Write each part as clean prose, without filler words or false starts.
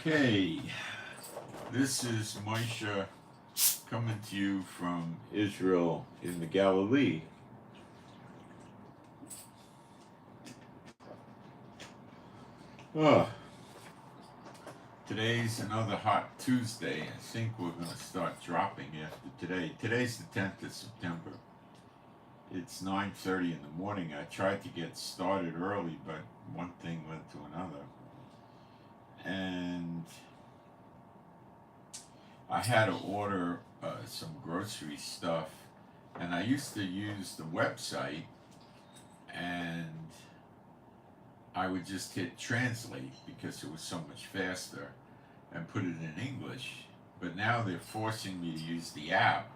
Okay, this is Moshe coming to you from Israel in the Galilee. Oh, today's another hot Tuesday. I think we're going to start dropping after today. Today's the 10th of September. It's 9:30 in the morning. I tried to get started early, but one thing led to another. And I had to order some grocery stuff, and I used to use the website, and I would just hit translate because it was so much faster and put it in English. But now they're forcing me to use the app,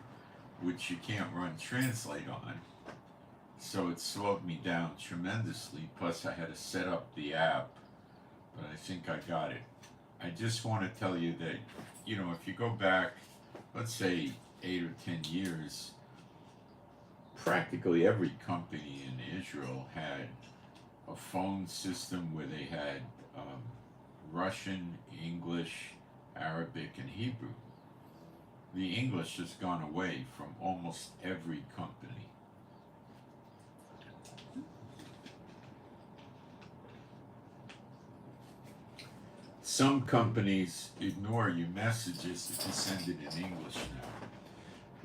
which you can't run translate on. So it slowed me down tremendously. Plus, I had to set up the app, but I think I got it. I just want to tell you that, if you go back, let's say 8 or 10 years, practically every company in Israel had a phone system where they had Russian, English, Arabic, and Hebrew. The English has gone away from almost every company. Some companies ignore your messages if you send it in English now.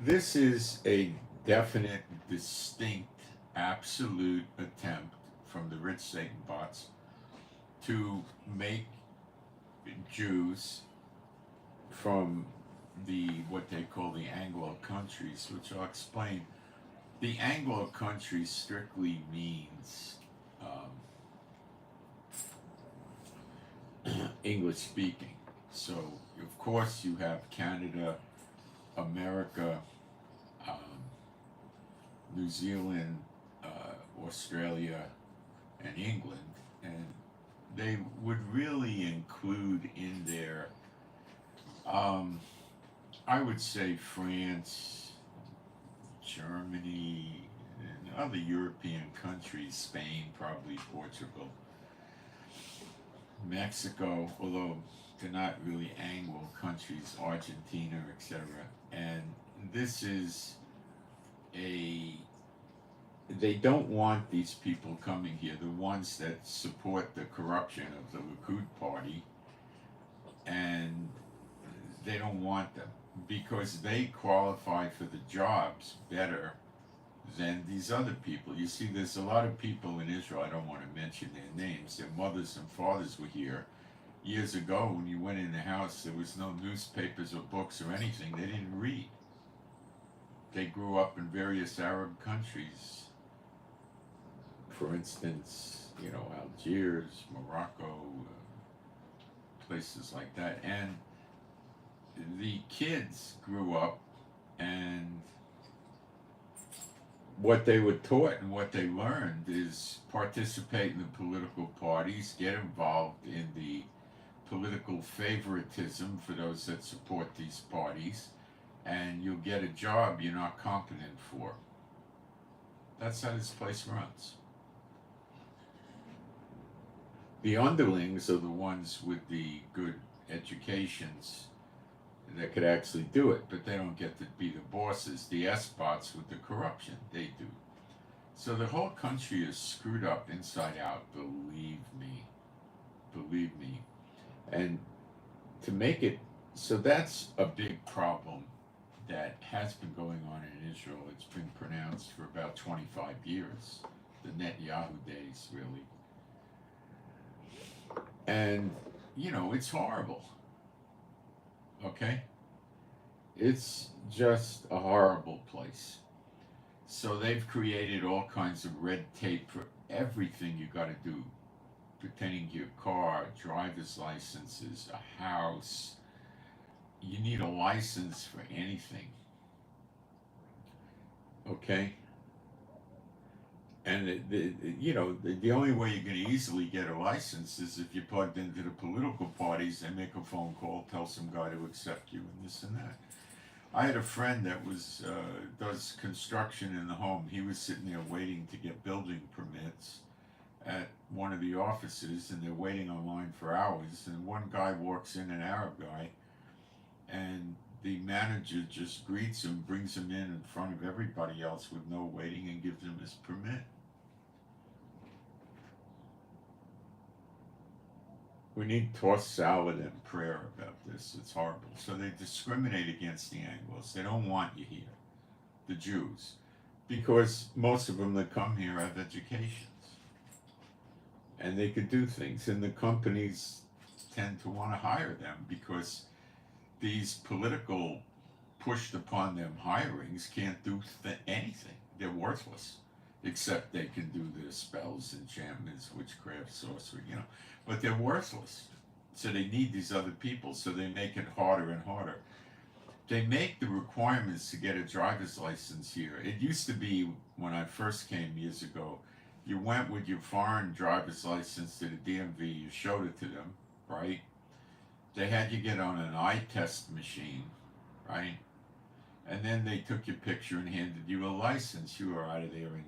This is a definite, distinct, absolute attempt from the rich Satan bots to make Jews from what they call the Anglo countries, which I'll explain. The Anglo countries strictly means English speaking. So, of course, you have Canada, America, New Zealand, Australia, and England. And they would really include in there, I would say, France, Germany, and other European countries, Spain, probably Portugal, Mexico, although they're not really Anglo countries, Argentina, etc. And this is they don't want these people coming here, the ones that support the corruption of the Likud party, and they don't want them because they qualify for the jobs better than these other people. You see, there's a lot of people in Israel, I don't want to mention their names, their mothers and fathers were here years ago. When you went in the house, there was no newspapers or books or anything. They didn't read. They grew up in various Arab countries. For instance, Algiers, Morocco, places like that. And the kids grew up, and what they were taught and what they learned is participate in the political parties, get involved in the political favoritism for those that support these parties, and you'll get a job you're not competent for. That's how this place runs. The underlings are the ones with the good educations that could actually do it, but they don't get to be the bosses. The S-bots with the corruption, they do. So the whole country is screwed up inside out, believe me. Believe me. And to make it, so that's a big problem that has been going on in Israel. It's been pronounced for about 25 years, the Netanyahu days, really. And, it's horrible. Okay? It's just a horrible place. So they've created all kinds of red tape for everything you got to do pertaining to your car, driver's licenses, a house. You need a license for anything. Okay? And the only way you're going to easily get a license is if you're plugged into the political parties. They make a phone call, tell some guy to accept you, and this and that. I had a friend that does construction in the home. He was sitting there waiting to get building permits, at one of the offices, and they're waiting online for hours, and one guy walks in, an Arab guy, and the manager just greets him, brings him in front of everybody else with no waiting, and gives him his permit. We need tossed salad and prayer about this. It's horrible. So they discriminate against the Anglos. They don't want you here, the Jews, because most of them that come here have educations. And they could do things. And the companies tend to want to hire them because these political pushed upon them hirings can't do anything. They're worthless, except they can do their spells, enchantments, witchcraft, sorcery, but they're worthless. So they need these other people, so they make it harder and harder. They make the requirements to get a driver's license here. It used to be, when I first came years ago, you went with your foreign driver's license to the DMV, you showed it to them, right? They had you get on an eye test machine, right? And then they took your picture and handed you a license. You were out of there in,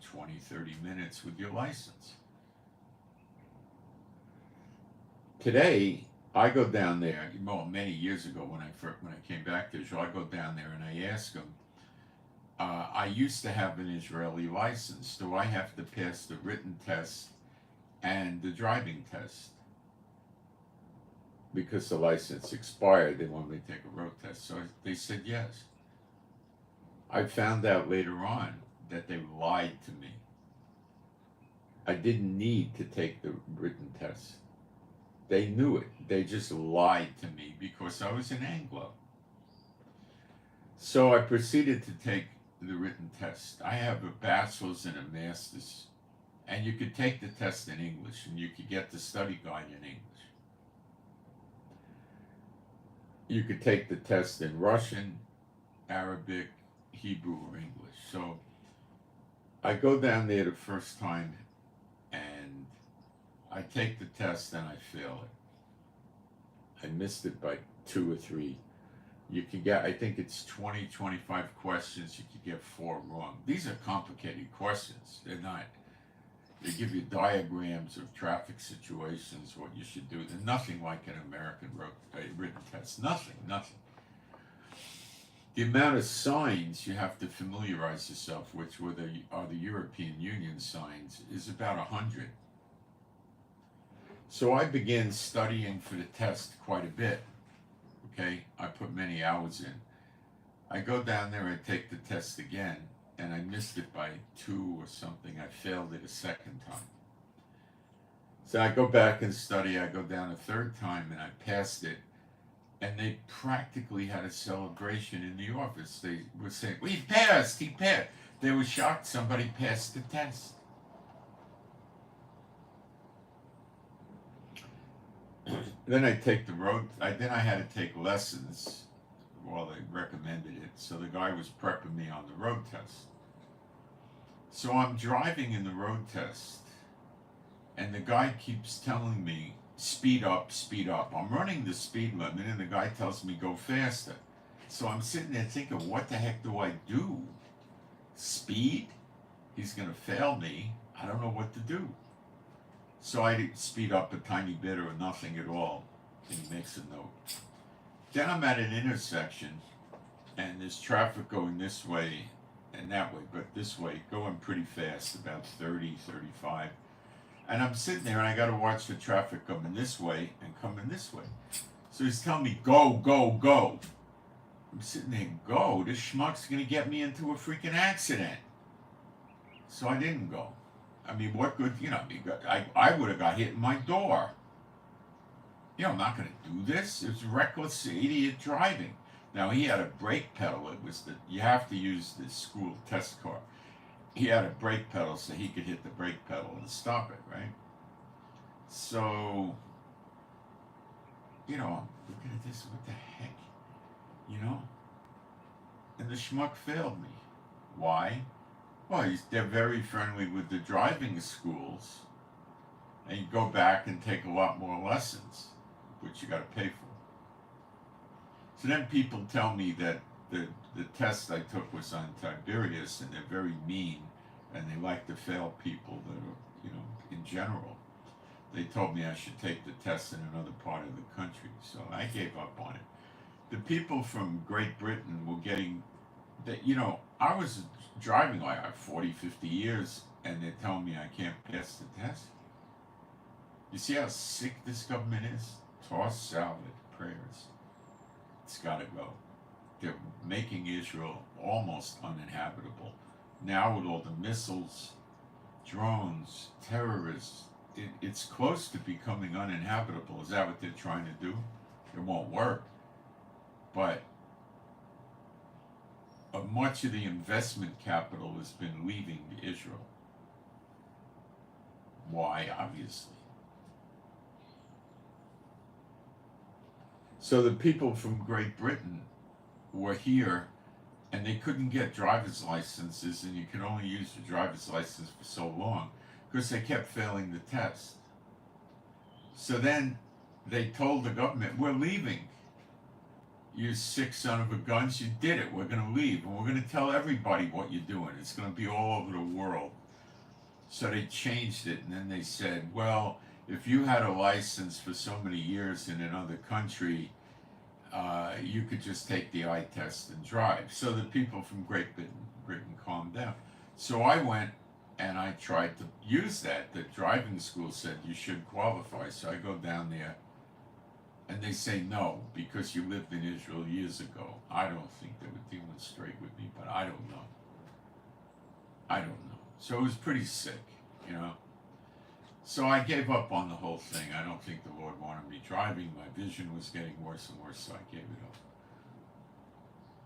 20, 30 minutes with your license. Today, I go down there, many years ago when I came back to Israel, I go down there and I ask them, I used to have an Israeli license. Do I have to pass the written test and the driving test? Because the license expired, they wanted me to take a road test. So they said yes. I found out later on that they lied to me. I didn't need to take the written test. They knew it. They just lied to me because I was an Anglo. So I proceeded to take the written test. I have a bachelor's and a master's, and you could take the test in English, and you could get the study guide in English. You could take the test in Russian, Arabic, Hebrew, or English. So I go down there the first time, and I take the test and I fail it. I missed it by 2 or 3. You can get, I think it's 20, 25 questions. You could get 4 wrong. These are complicated questions. They're not. They give you diagrams of traffic situations, what you should do. They're nothing like an American written test. Nothing. The amount of signs you have to familiarize yourself with, are the European Union signs, is about 100. So I began studying for the test quite a bit. Okay, I put many hours in. I go down there and take the test again, and I missed it by 2 or something. I failed it a second time. So I go back and study. I go down a third time, and I passed it. And they practically had a celebration in the office. They were saying, "We passed, he passed." They were shocked somebody passed the test. Then I take the road. Then I had to take lessons. Well, they recommended it. So the guy was prepping me on the road test. So I'm driving in the road test, and the guy keeps telling me, speed up, speed up. I'm running the speed limit, and the guy tells me go faster. So I'm sitting there thinking, what the heck do I do? Speed? He's going to fail me. I don't know what to do. So I speed up a tiny bit or nothing at all, and he makes a note. Then I'm at an intersection, and there's traffic going this way and that way, but this way, going pretty fast, about 30, 35. And I'm sitting there, and I got to watch the traffic coming this way and coming this way. So he's telling me, go, go, go. I'm sitting there, go? This schmuck's going to get me into a freaking accident. So I didn't go. I mean, what good, I would have got hit in my door. I'm not going to do this. It was reckless, idiot driving. Now, he had a brake pedal. You have to use the school test car. He had a brake pedal so he could hit the brake pedal and stop it, right? So, I'm looking at this, what the heck? And the schmuck failed me. Why? Well, they're very friendly with the driving schools, and you go back and take a lot more lessons, which you got to pay for. So then people tell me that the test I took was on Tiberius, and they're very mean, and they like to fail people in general. They told me I should take the test in another part of the country, so I gave up on it. The people from Great Britain were getting that. I was driving like 40, 50 years, and they're telling me I can't pass the test. You see how sick this government is? Toss salad prayers. It's got to go. They're making Israel almost uninhabitable. Now with all the missiles, drones, terrorists, it's close to becoming uninhabitable. Is that what they're trying to do? It won't work. But much of the investment capital has been leaving Israel. Why? Obviously. So the people from Great Britain were here, and they couldn't get driver's licenses, and you could only use your driver's license for so long because they kept failing the test. So then they told the government, we're leaving. You sick son of a guns, you did it. We're going to leave, and we're going to tell everybody what you're doing. It's going to be all over the world. So they changed it, and then they said, well, if you had a license for so many years in another country, you could just take the eye test and drive. So the people from Great Britain calmed down. So I went and I tried to use that. The driving school said you should qualify. So I go down there and they say no, because you lived in Israel years ago. I don't think they were dealing straight with me, but I don't know. So it was pretty sick, So I gave up on the whole thing. I don't think the Lord wanted me driving. My vision was getting worse and worse, so I gave it up.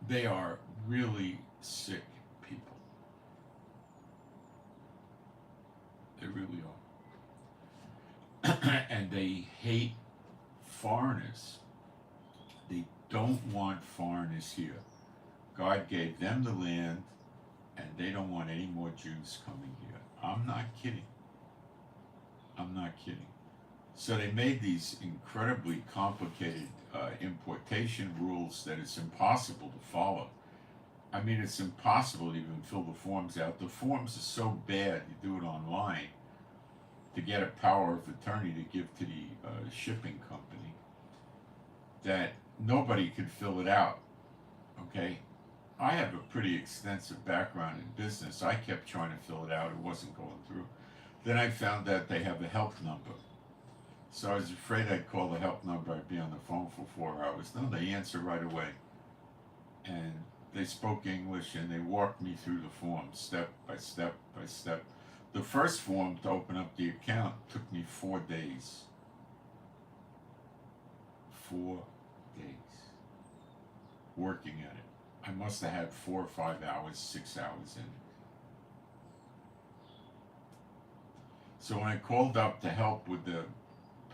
They are really sick people. They really are. And they hate foreigners. They don't want foreigners here. God gave them the land, and they don't want any more Jews coming here. I'm not kidding. So they made these incredibly complicated importation rules that it's impossible to follow. I mean, it's impossible to even fill the forms out. The forms are so bad, you do it online, to get a power of attorney to give to the shipping company, that nobody could fill it out, okay? I have a pretty extensive background in business. I kept trying to fill it out. It wasn't going through. Then I found that they have a help number. So I was afraid I'd call the help number. I'd be on the phone for 4 hours. No, they answer right away. And they spoke English, and they walked me through the form, step by step by step. The first form to open up the account took me 4 days. 4 days. Working at it. I must have had 4 or 5 hours, 6 hours in. So when I called up to help with the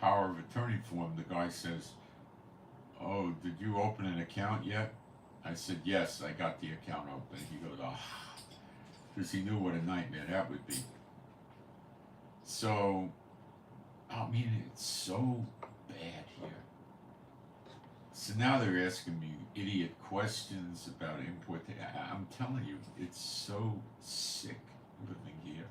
power of attorney form, the guy says, oh, did you open an account yet? I said, yes, I got the account open. He goes, because he knew what a nightmare that would be. So, I mean, it's so bad here. So now they're asking me idiot questions about import. I'm telling you, it's so sick living here.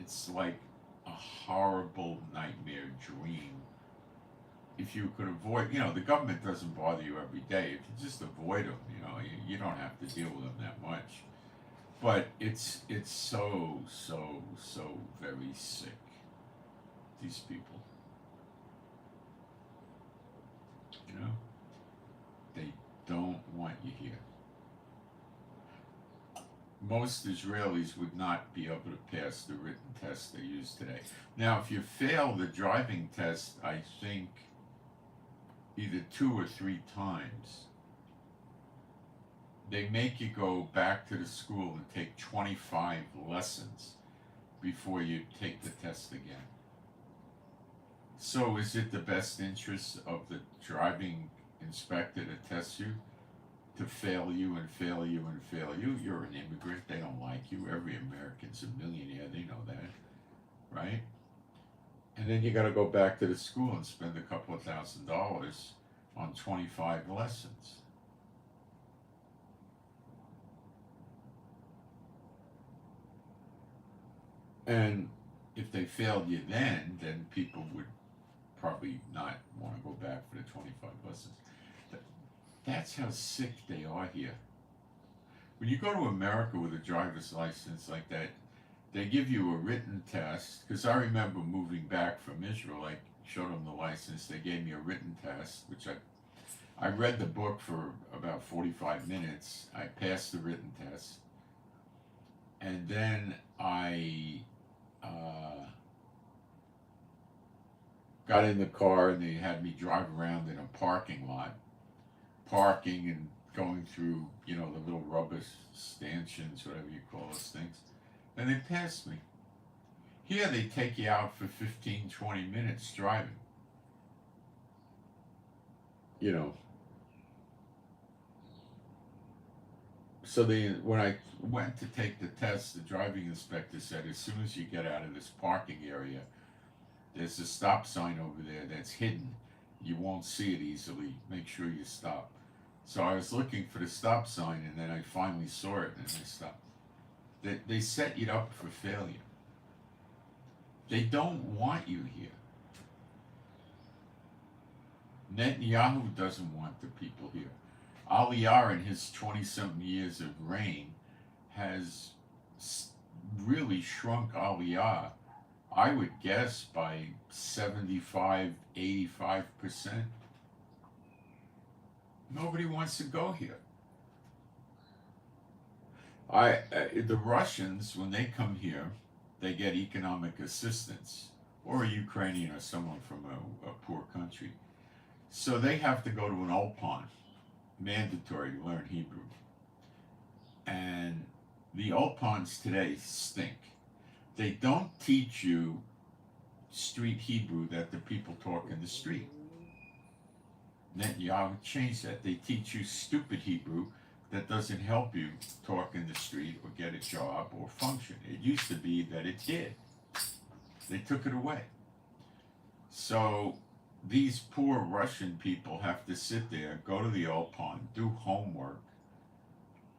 It's like a horrible nightmare dream. If you could avoid, the government doesn't bother you every day. If you just avoid them, you don't have to deal with them that much. But it's so very sick, these people. They don't want you here. Most Israelis would not be able to pass the written test they use today. Now, if you fail the driving test, I think either 2 or 3 times, they make you go back to the school and take 25 lessons before you take the test again. So is it the best interest of the driving inspector to test you, to fail you and fail you and fail you? You're an immigrant. They don't like you. Every American's a millionaire. They know that, right? And then you got to go back to the school and spend a couple of $1,000s on 25 lessons. And if they failed you then people would probably not want to go back for the 25 buses. That's how sick they are here. When you go to America with a driver's license like that, they give you a written test. Because I remember moving back from Israel, I showed them the license. They gave me a written test, which I read the book for about 45 minutes. I passed the written test. And then I got in the car and they had me drive around in a parking lot, parking and going through, you know, the little rubber stanchions, whatever you call those things. And they passed me. Here they take you out for 15, 20 minutes driving. You know. So when I went to take the test, the driving inspector said, as soon as you get out of this parking area, there's a stop sign over there that's hidden. You won't see it easily. Make sure you stop. So I was looking for the stop sign, and then I finally saw it, and I stopped. They set you up for failure. They don't want you here. Netanyahu doesn't want the people here. Aliyah, in his 20-something years of reign, has really shrunk Aliyah, I would guess, by 75, 85%. Nobody wants to go here. The Russians, when they come here, they get economic assistance, or a Ukrainian or someone from a poor country. So they have to go to an Ulpan, mandatory to learn Hebrew. And the Ulpans today stink. They don't teach you street Hebrew that the people talk in the street. Netanyahu changed that. They teach you stupid Hebrew that doesn't help you talk in the street or get a job or function. It used to be that it did. They took it away. So these poor Russian people have to sit there, go to the Ulpan, do homework,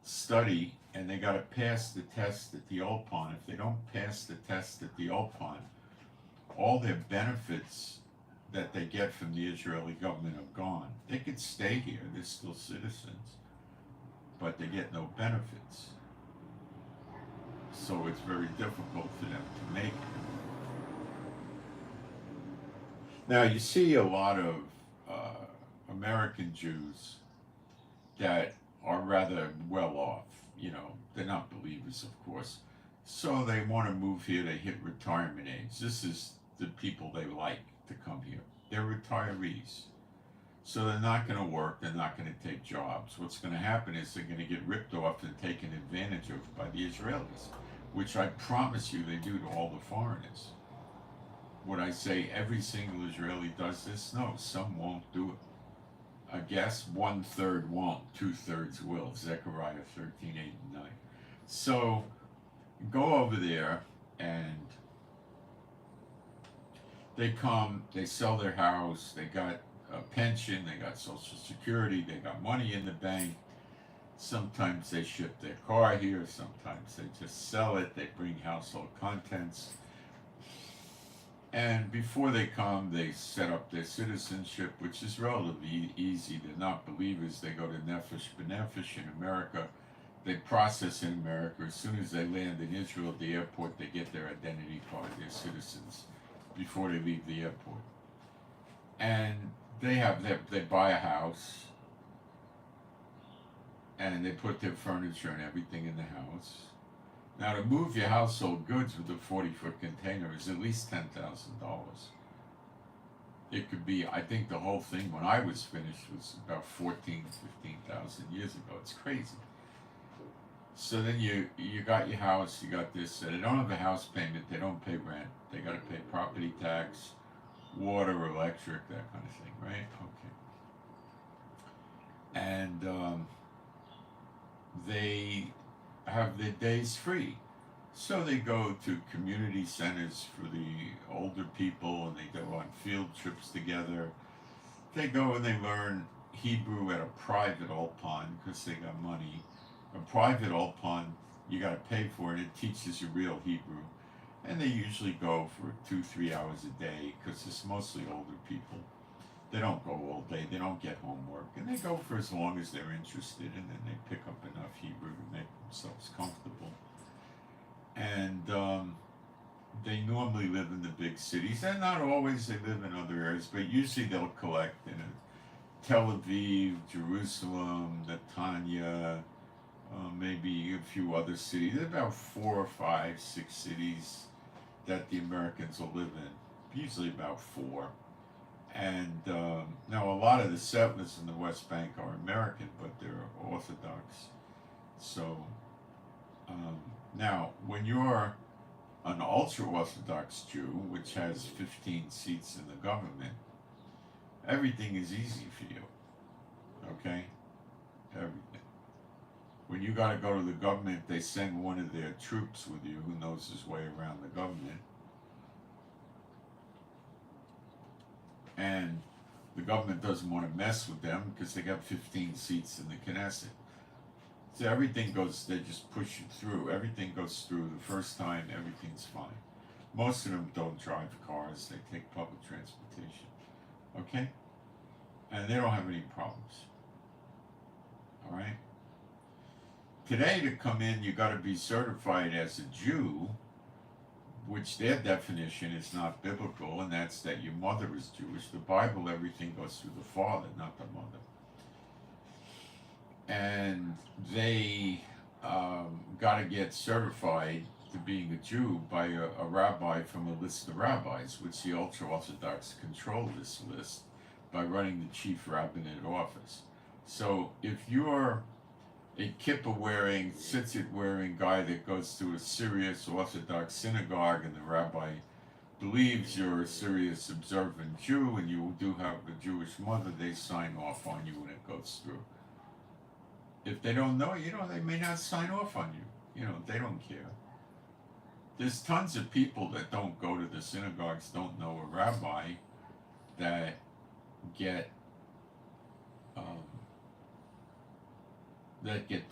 study, and they got to pass the test at the Ulpan. If they don't pass the test at the Ulpan, all their benefits that they get from the Israeli government are gone. They could stay here, they're still citizens, but they get no benefits. So it's very difficult for them to make it. Now you see a lot of American Jews that are rather well off. You know, they're not believers, of course. So they want to move here, they hit retirement age. This is the people they like to come here. They're retirees. So they're not going to work, they're not going to take jobs. What's going to happen is they're going to get ripped off and taken advantage of by the Israelis, which I promise you they do to all the foreigners. Would I say every single Israeli does this? No, some won't do it. I guess 1/3 won't, 2/3 will. Zechariah 13, 8, and 9. So go over there and they come, they sell their house, they got a pension, they got Social Security, they got money in the bank. Sometimes they ship their car here, sometimes they just sell it, they bring household contents. And before they come, they set up their citizenship, which is relatively easy. They're not believers. They go to Nefesh B'Nefesh in America. They process in America. As soon as they land in Israel at the airport, they get their identity card, they're citizens, before they leave the airport. And they buy a house, and they put their furniture and everything in the house. Now, to move your household goods with a 40-foot container is at least $10,000. It could be, I think the whole thing when I was finished was about 14,000 to 15,000 years ago. It's crazy. So then you got your house, you got this, they don't have a house payment, they don't pay rent, they got to pay property tax, water, electric, that kind of thing, right? Okay. And they have their days free. So they go to community centers for the older people, and they go on field trips together. They go and they learn Hebrew at a private Ulpan because they got money. A private Ulpan, you got to pay for it. It teaches you real Hebrew. and they usually go for 2-3 hours a day because it's mostly older people. They don't go all day, they don't get homework, and they go for as long as they're interested, and then they pick up enough Hebrew to make themselves comfortable. And they normally live in the big cities, and not always. They live in other areas, but usually they'll collect in Tel Aviv, Jerusalem, Netanya, maybe a few other cities. There's about 4 or 5, 6 cities that the Americans will live in, usually about 4. And now a lot of the settlers in the West Bank are American, but they're Orthodox. So now, when you're an ultra-Orthodox Jew, which has 15 seats in the government, everything is easy for you, okay? Everything. When you gotta go to the government, they send one of their troops with you who knows his way around the government. And the government doesn't want to mess with them because they got 15 seats in the Knesset. So everything goes, they just push it through. Everything goes through the first time, everything's fine. Most of them don't drive cars, they take public transportation. Okay? And they don't have any problems. Alright? Today, to come in, you got to be certified as a Jew, which their definition is not biblical, and that's that your mother is Jewish. The Bible, everything goes through the father, not the mother. And they got to get certified to being a Jew by a rabbi from a list of rabbis, which the ultra-Orthodox control this list by running the chief rabbinate office. So if you're a kippah-wearing, tzitzit-wearing guy that goes to a serious Orthodox synagogue and the rabbi believes you're a serious observant Jew and you do have a Jewish mother, they sign off on you when it goes through. If they don't know you, they may not sign off on you. They don't care. There's tons of people that don't go to the synagogues, don't know a rabbi, that get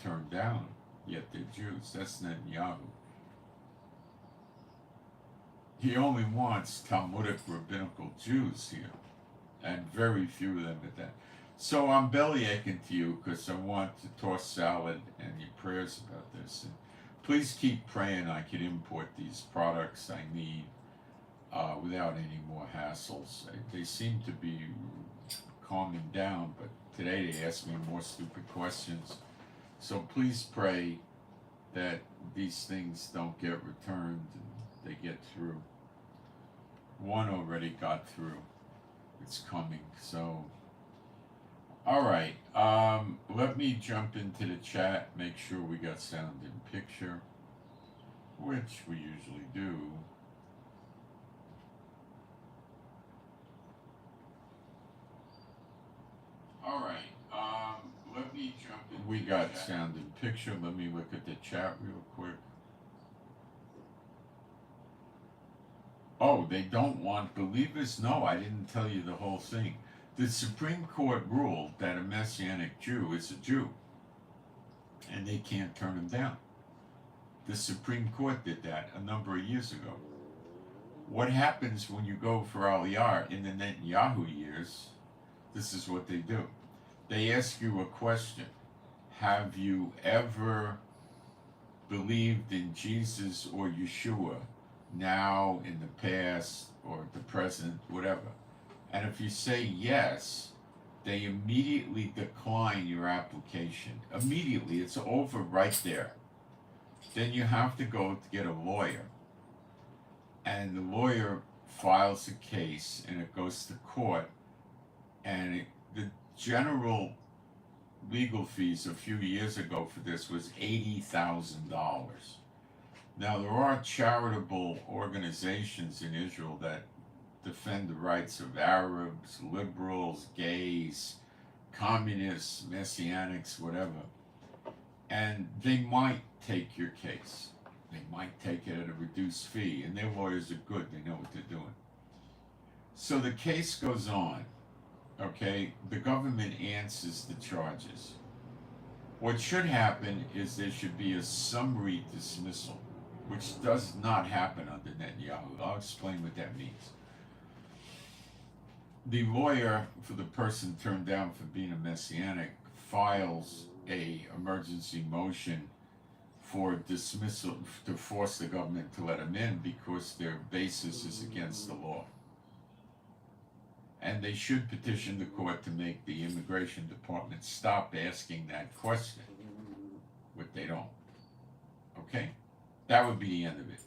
turned down, yet they're Jews. That's Netanyahu. He only wants Talmudic rabbinical Jews here, and very few of them at that. So I'm bellyaching to you because I want to toss salad and your prayers about this. And please keep praying I can import these products I need without any more hassles. They seem to be calming down, but today they asked me more stupid questions. So please pray that these things don't get returned and they get through. One already got through. It's coming. So, all right. Let me jump into the chat, make sure we got sound and picture, which we usually do. All right. Let me jump in. We got sound and picture. Let me look at the chat real quick. Oh, they don't want believers? No, I didn't tell you the whole thing. The Supreme Court ruled that a Messianic Jew is a Jew, and they can't turn him down. The Supreme Court did that a number of years ago. What happens when you go for Aliyah in the Netanyahu years? This is what they do. They ask you a question. Have you ever believed in Jesus or Yeshua, now, in the past, or the present, whatever? And if you say yes, they immediately decline your application. Immediately, it's over right there. Then you have to go to get a lawyer. And the lawyer files a case, and it goes to court, and the general legal fees a few years ago for this was $80,000. Now, there are charitable organizations in Israel that defend the rights of Arabs, liberals, gays, communists, messianics, whatever. And they might take your case. They might take it at a reduced fee, and their lawyers are good, they know what they're doing. So the case goes on, okay? The government answers the charges. What should happen is there should be a summary dismissal. which does not happen under Netanyahu. I'll explain what that means. The lawyer for the person turned down for being a Messianic files a emergency motion for dismissal, to force the government to let them in because their basis is against the law. And they should petition the court to make the immigration department stop asking that question, but they don't. Okay? That would be the end of it.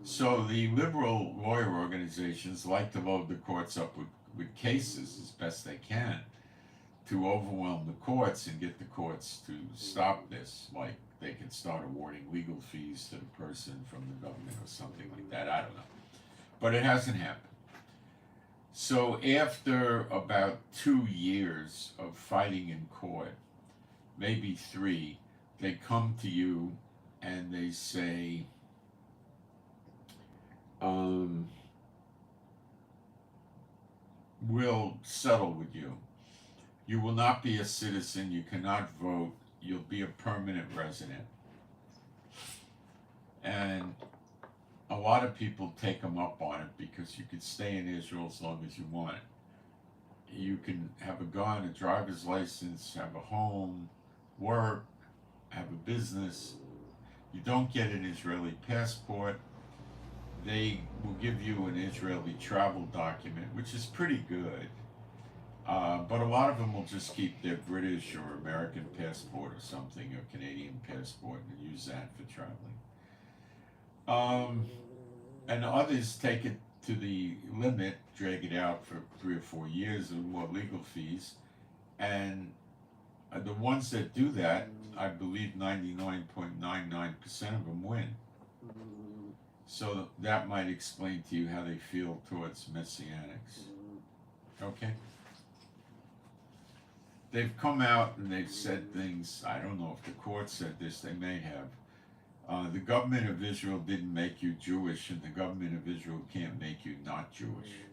So the liberal lawyer organizations like to load the courts up with cases as best they can to overwhelm the courts and get the courts to stop this. Like they can start awarding legal fees to the person from the government or something like that. I don't know. But it hasn't happened. So after about 2 years of fighting in court, maybe 3, they come to you and they say, we'll settle with you. You will not be a citizen, you cannot vote, you'll be a permanent resident. And a lot of people take them up on it because you can stay in Israel as long as you want. You can have a gun, a driver's license, have a home, work, have a business. You don't get an Israeli passport. They will give you an Israeli travel document, which is pretty good. But a lot of them will just keep their British or American passport or something, or Canadian passport, and use that for traveling. And others take it to the limit, drag it out for 3 or 4 years and more legal fees. And the ones that do that, I believe 99.99% of them win. So that might explain to you how they feel towards Messianics. Okay? They've come out and they've said things, I don't know if the court said this, they may have. The government of Israel didn't make you Jewish, and the government of Israel can't make you not Jewish.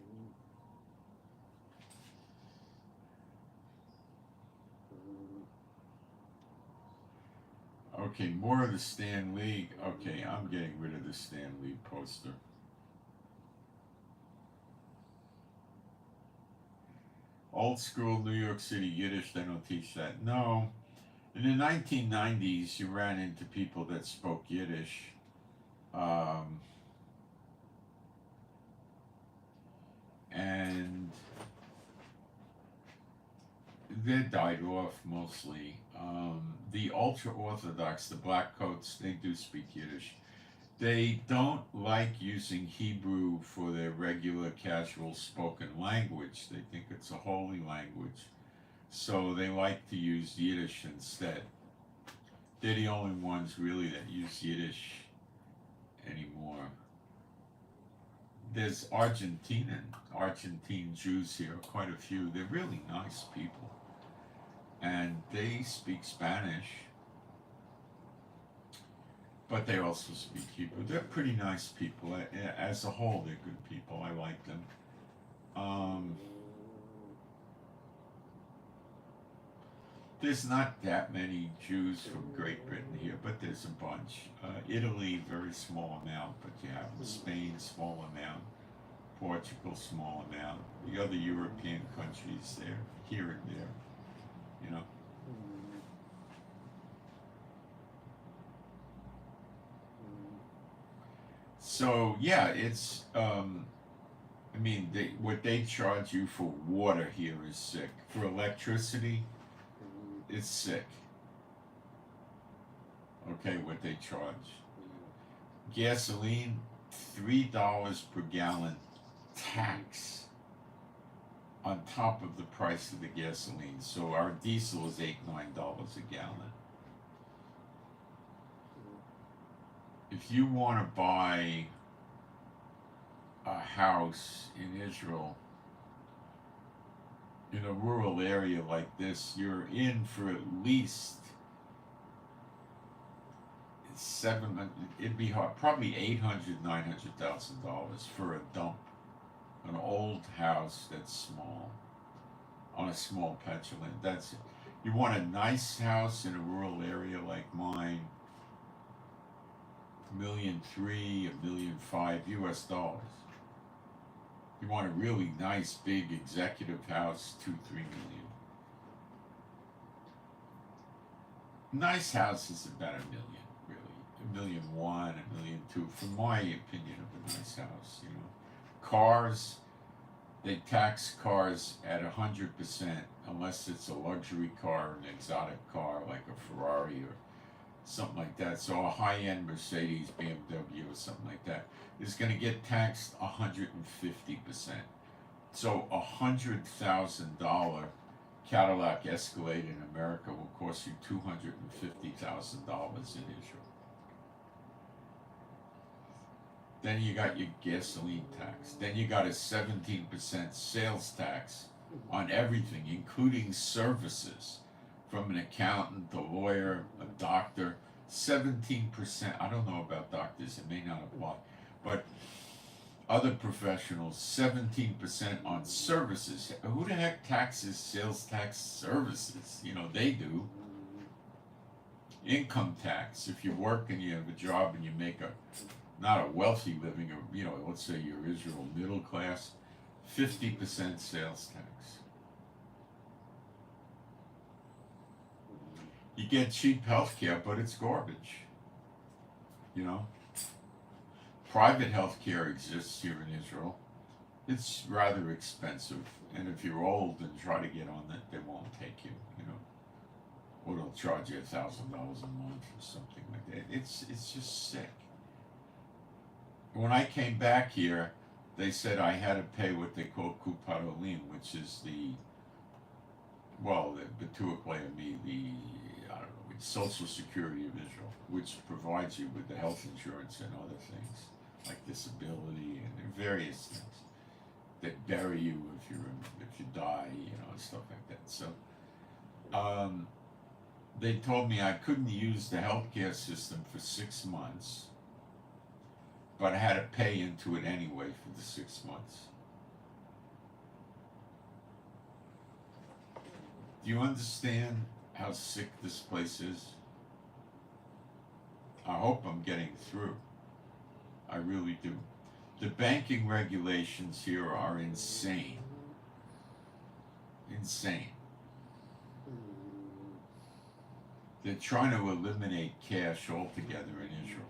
Okay, more of the Stan Lee. Okay, I'm getting rid of the Stan Lee poster. Old school New York City Yiddish, they don't teach that. No. In the 1990s, you ran into people that spoke Yiddish. And they died off mostly. The ultra-Orthodox, the black coats, they do speak Yiddish. They don't like using Hebrew for their regular casual spoken language. They think it's a holy language. So they like to use Yiddish instead. They're the only ones really that use Yiddish anymore. There's Argentine Jews here, quite a few. They're really nice people. And they speak Spanish. But they also speak Hebrew. They're pretty nice people. As a whole, they're good people. I like them. There's not that many Jews from Great Britain here, but there's a bunch. Italy, very small amount, but you have Spain, small amount. Portugal, small amount. The other European countries, there, here and there, you know. So yeah, it's I mean, what they charge you for water here is sick. For electricity, it's sick. Okay, what they charge. Gasoline, $3 per gallon tax on top of the price of the gasoline. So our diesel is $8-9 a gallon. If you want to buy a house in Israel in a rural area like this, you're in for at least it'd be hard, probably $800,000-900,000 for a dump, an old house that's small, on a small patch of land. That's it. You want a nice house in a rural area like mine, $1,300,000, $1,500,000 US dollars. You want a really nice big executive house, 2-3 million. Nice house is about $1,000,000, really. $1,000,001, $1,000,002, from my opinion of a nice house, you know. Cars, they tax cars at 100% unless it's a luxury car, an exotic car like a Ferrari or something like that. So a high-end Mercedes, BMW, or something like that is going to get taxed 150%. So $100,000 Cadillac Escalade in America will cost you $250,000 in Israel. Then you got your gasoline tax. Then you got a 17% sales tax on everything, including services, from an accountant, a lawyer, a doctor. 17%. I don't know about doctors, it may not apply, but other professionals, 17% on services. Who the heck taxes sales tax services? You know, they do. Income tax. If you work and you have a job and you make not a wealthy living, or, you know, let's say you're Israel middle class, 50% sales tax. You get cheap health care, but it's garbage. You know? Private health care exists here in Israel. It's rather expensive, and if you're old and try to get on it, they won't take you, you know. Or they'll charge you $1,000 a month or something like that. It's just sick. When I came back here, they said I had to pay what they call Kupat Olim, which is the Batuach Le'ami, Social Security of Israel, which provides you with the health insurance and other things, like disability and various things that bury you if you die, you know, and stuff like that. So, they told me I couldn't use the healthcare system for 6 months, but I had to pay into it anyway for the 6 months. Do you understand how sick this place is? I hope I'm getting through. I really do. The banking regulations here are insane. Insane. They're trying to eliminate cash altogether in Israel.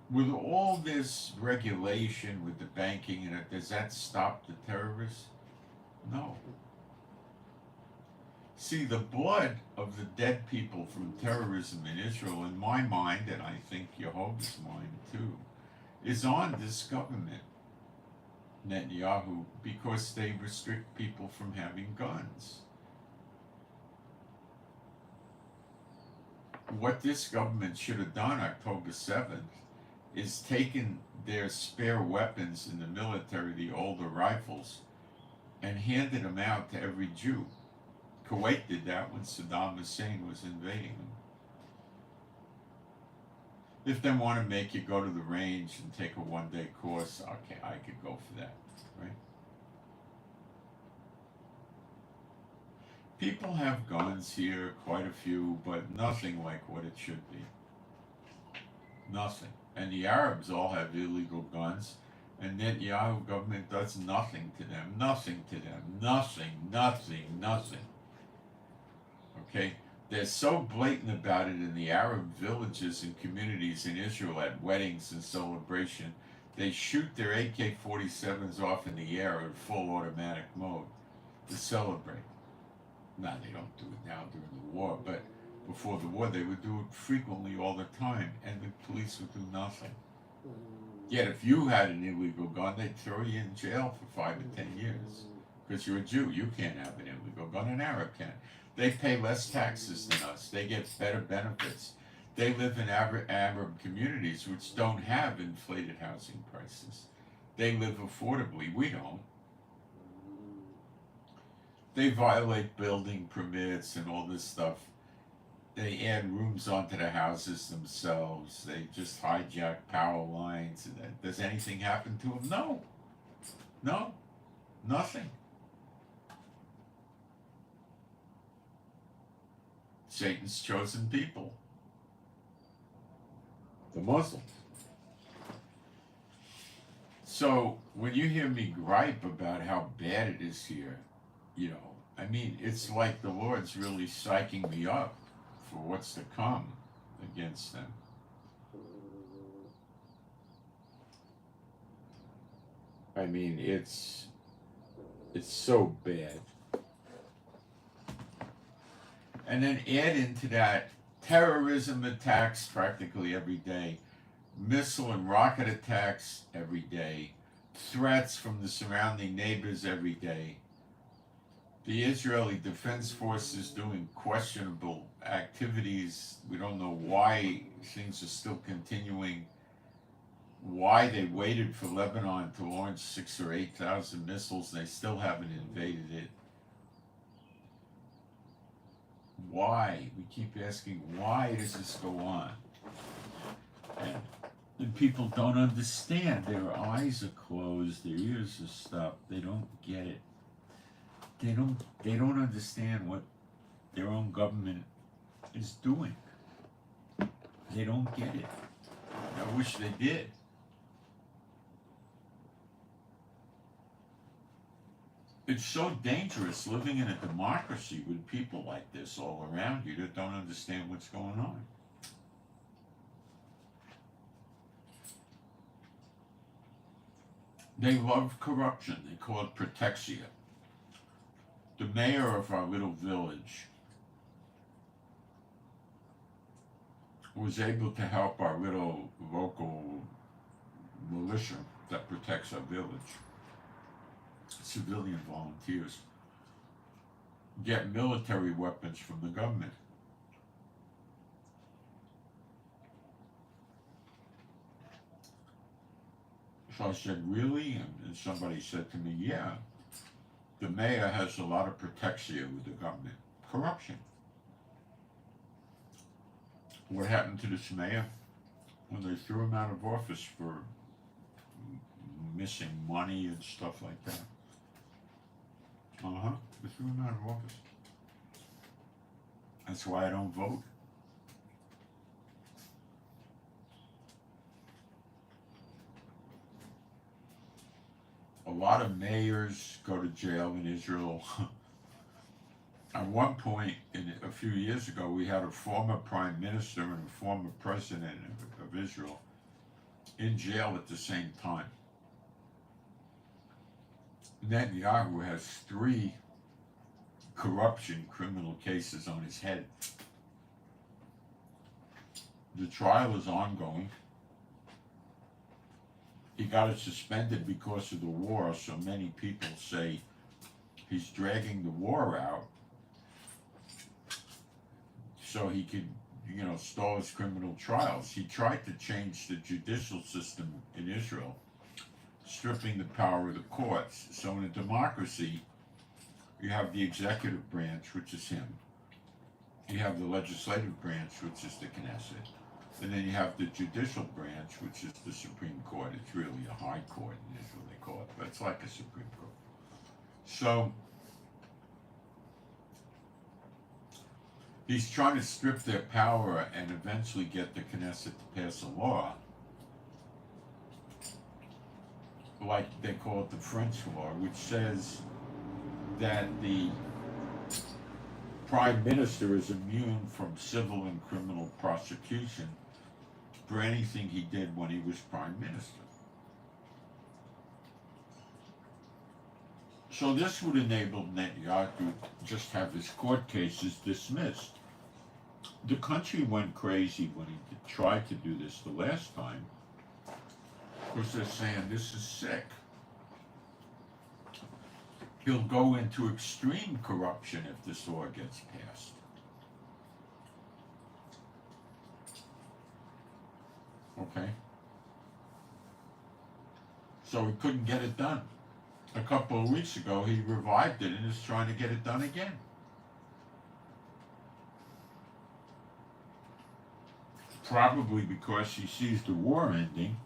With all this regulation, with the banking in it, does that stop the terrorists? No. See, the blood of the dead people from terrorism in Israel, in my mind, and I think Yehovah's mind too, is on this government, Netanyahu, because they restrict people from having guns. What this government should have done October 7th is taken their spare weapons in the military, the older rifles, and handed them out to every Jew. Kuwait did that when Saddam Hussein was invading them. If they want to make you go to the range and take a one-day course, okay, I could go for that, right? People have guns here, quite a few, but nothing like what it should be. Nothing. And the Arabs all have illegal guns, and Netanyahu government does nothing to them. Nothing to them. Nothing. Okay? They're so blatant about it in the Arab villages and communities in Israel at weddings and celebration. They shoot their AK-47s off in the air in full automatic mode to celebrate. Now, they don't do it now during the war, but before the war they would do it frequently all the time, and the police would do nothing. Yet if you had an illegal gun, they'd throw you in jail for 5 or 10 years. Because you're a Jew, you can't have an illegal gun, an Arab can. They pay less taxes than us, they get better benefits. They live in Arab communities which don't have inflated housing prices. They live affordably, we don't. They violate building permits and all this stuff. They add rooms onto the houses themselves. They just hijack power lines. Does anything happen to them? No, nothing. Satan's chosen people. the Muslims. So when you hear me gripe about how bad it is here, I mean, it's like the Lord's really psyching me up for what's to come against them. I mean, it's so bad. And then add into that terrorism attacks practically every day, missile and rocket attacks every day, threats from the surrounding neighbors every day, the Israeli Defense Forces doing questionable activities. We don't know why things are still continuing, why they waited for Lebanon to launch 6,000 or 8,000 missiles and they still haven't invaded it. Why? We keep asking, why does this go on? And people don't understand. Their eyes are closed, their ears are stopped. They don't get it. They don't understand what their own government is doing. They don't get it. I wish they did. It's so dangerous living in a democracy with people like this all around you that don't understand what's going on. They love corruption. They call it protexia. The mayor of our little village was able to help our little local militia that protects our village, civilian volunteers, get military weapons from the government. So I said, really? And somebody said to me, yeah, the mayor has a lot of protexia with the government. Corruption. What happened to this mayor? When they threw him out of office for missing money and stuff like that. They threw him out of office. That's why I don't vote. A lot of mayors go to jail in Israel. At one point, a few years ago, we had a former prime minister and a former president of Israel in jail at the same time. Netanyahu has 3 corruption criminal cases on his head. The trial is ongoing. He got it suspended because of the war, so many people say he's dragging the war out so he could, stall his criminal trials. He tried to change the judicial system in Israel, stripping the power of the courts. So in a democracy, you have the executive branch, which is him. You have the legislative branch, which is the Knesset. And then you have the judicial branch, which is the Supreme Court. It's really a high court in Israel, they call it, but it's like a Supreme Court. So he's trying to strip their power and eventually get the Knesset to pass a law, like they call it the French law, which says that the Prime Minister is immune from civil and criminal prosecution for anything he did when he was Prime Minister. So this would enable Netanyahu to just have his court cases dismissed. The country went crazy when he tried to do this the last time, because they're saying this is sick. He'll go into extreme corruption if this law gets passed. Okay? So he couldn't get it done. A couple of weeks ago, he revived it and is trying to get it done again. Probably because he sees the war ending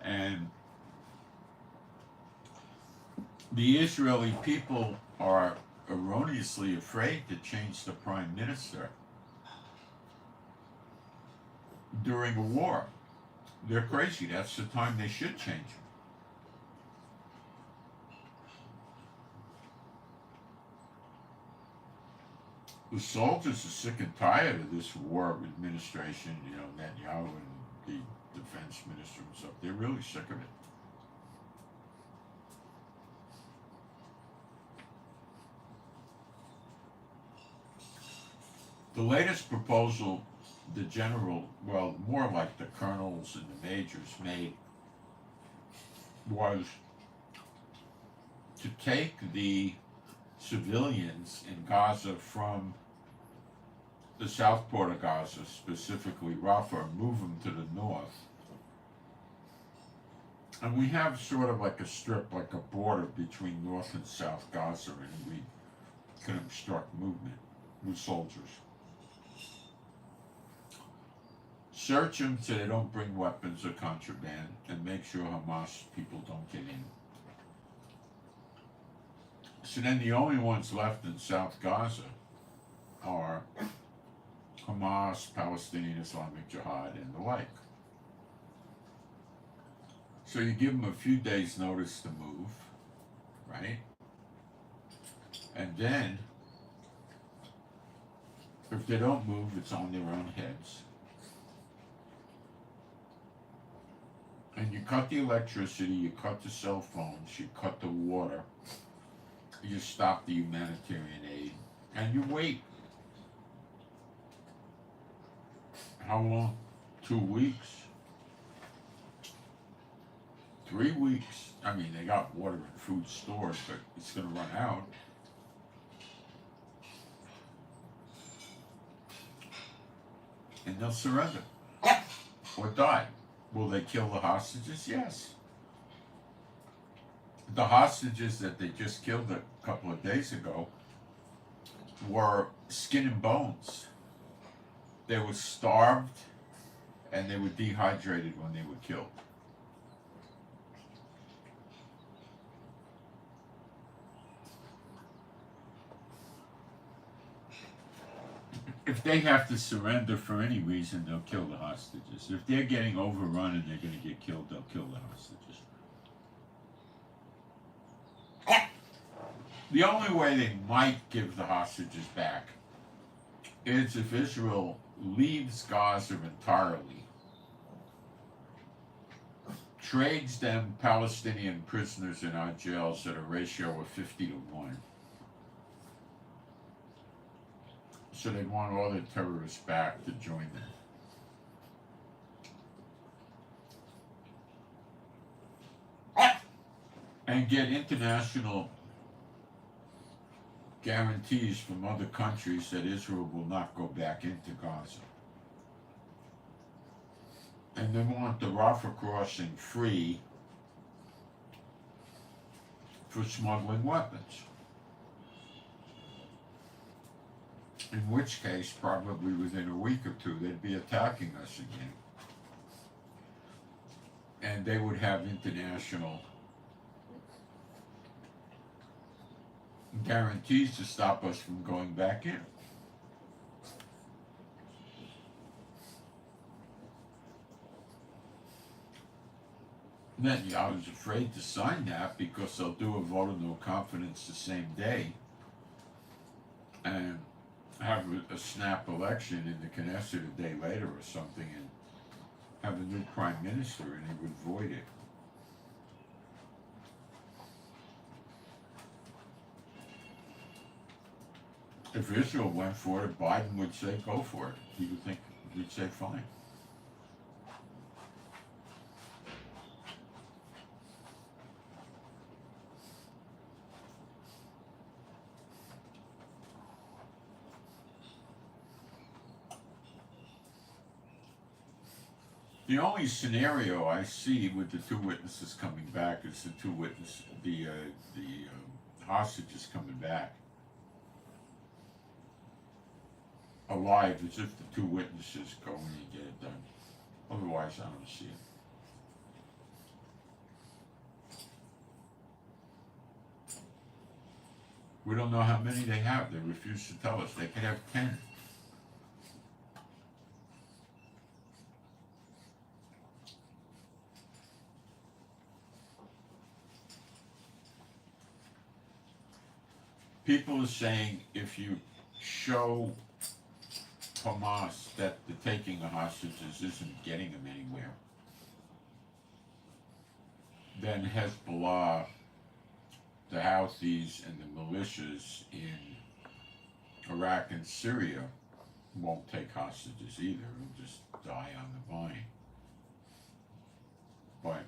and the Israeli people are erroneously afraid to change the prime minister during a war. They're crazy. That's the time they should change. The soldiers are sick and tired of this war administration, Netanyahu and the defense minister and stuff. They're really sick of it. The latest proposal the general, well, more like the colonels and the majors made, was to take the civilians in Gaza from the south port of Gaza, specifically Rafah, and move them to the north. And we have sort of like a strip, like a border between North and South Gaza, and we can obstruct movement with soldiers. Search them so they don't bring weapons or contraband, and make sure Hamas people don't get in. So then the only ones left in South Gaza are Hamas, Palestinian Islamic Jihad, and the like. So you give them a few days' notice to move, right? And then, if they don't move, it's on their own heads. And you cut the electricity, you cut the cell phones, you cut the water, you stop the humanitarian aid, and you wait. How long? 2 weeks? 3 weeks? I mean, they got water and food stored, but it's going to run out. And they'll surrender or die. Will they kill the hostages? Yes. The hostages that they just killed a couple of days ago were skin and bones. They were starved and they were dehydrated when they were killed. If they have to surrender for any reason, they'll kill the hostages. If they're getting overrun and they're going to get killed, they'll kill the hostages. The only way they might give the hostages back is if Israel leaves Gaza entirely, trades them Palestinian prisoners in our jails at a ratio of 50-1. So they want all the terrorists back to join them. And get international guarantees from other countries that Israel will not go back into Gaza. And they want the Rafah crossing free for smuggling weapons. In which case, probably within a week or two, they'd be attacking us again. And they would have international guarantees to stop us from going back in. Then I was afraid to sign that because they'll do a vote of no confidence the same day and have a snap election in the Knesset a day later or something and have a new prime minister and he would void it. If Israel went for it, Biden would say go for it. He would think, he'd say fine. The only scenario I see with the two witnesses coming back is the hostages coming back alive, as if the two witnesses go in and get it done. Otherwise, I don't see it. We don't know how many they have. They refuse to tell us. They could have 10. People are saying if you show Hamas that the taking of hostages isn't getting them anywhere, then Hezbollah, the Houthis, and the militias in Iraq and Syria won't take hostages either. It'll just die on the vine. But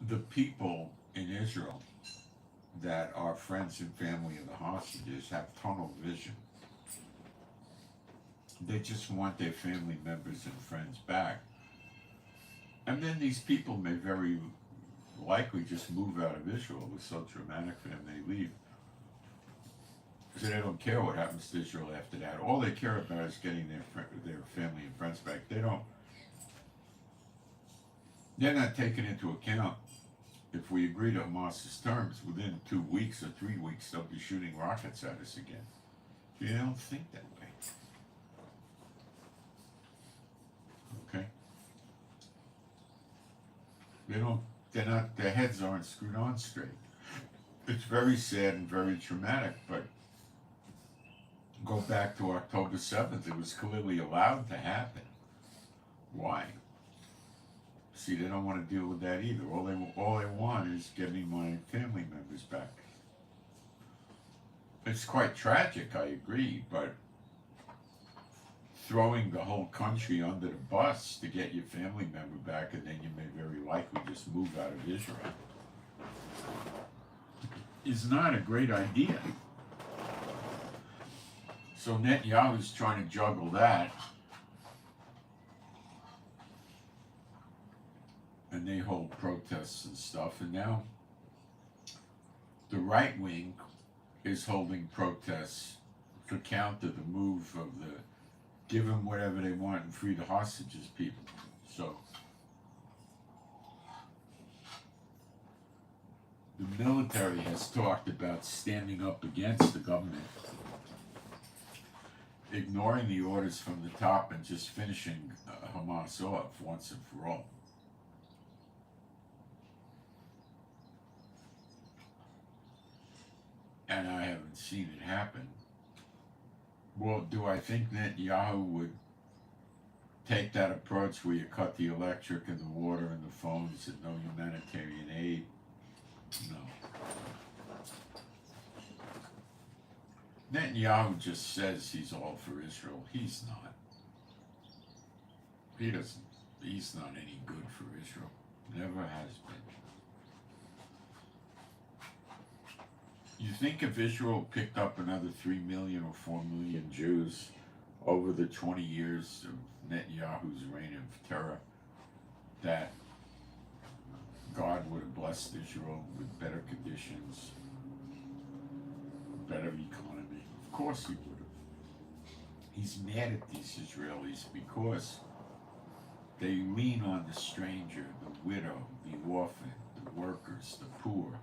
the people in Israel that are friends and family of the hostages have tunnel vision. They just want their family members and friends back. And then these people may very likely just move out of Israel. It was so traumatic for them, they leave. So they don't care what happens to Israel after that. All they care about is getting their family and friends back. They're not taking into account, if we agree to Hamas's terms, within 2 weeks or 3 weeks, they'll be shooting rockets at us again. They don't think that way. Okay? Their heads aren't screwed on straight. It's very sad and very traumatic, but go back to October 7th, it was clearly allowed to happen. Why? See, they don't want to deal with that either. All they want is getting my family members back. It's quite tragic, I agree, but throwing the whole country under the bus to get your family member back, and then you may very likely just move out of Israel, is not a great idea. So Netanyahu's trying to juggle that, and they hold protests and stuff, and now the right wing is holding protests to counter the move of the give them whatever they want and free the hostages people. So the military has talked about standing up against the government, ignoring the orders from the top and just finishing Hamas off once and for all. And I haven't seen it happen. Well, do I think Netanyahu would take that approach where you cut the electric and the water and the phones and no humanitarian aid? No. Netanyahu just says he's all for Israel. He's not. He's not any good for Israel. Never has been. You think if Israel picked up another 3 million or 4 million Jews over the 20 years of Netanyahu's reign of terror, that God would have blessed Israel with better conditions, better economy? Of course he would have. He's mad at these Israelis because they lean on the stranger, the widow, the orphan, the workers, the poor.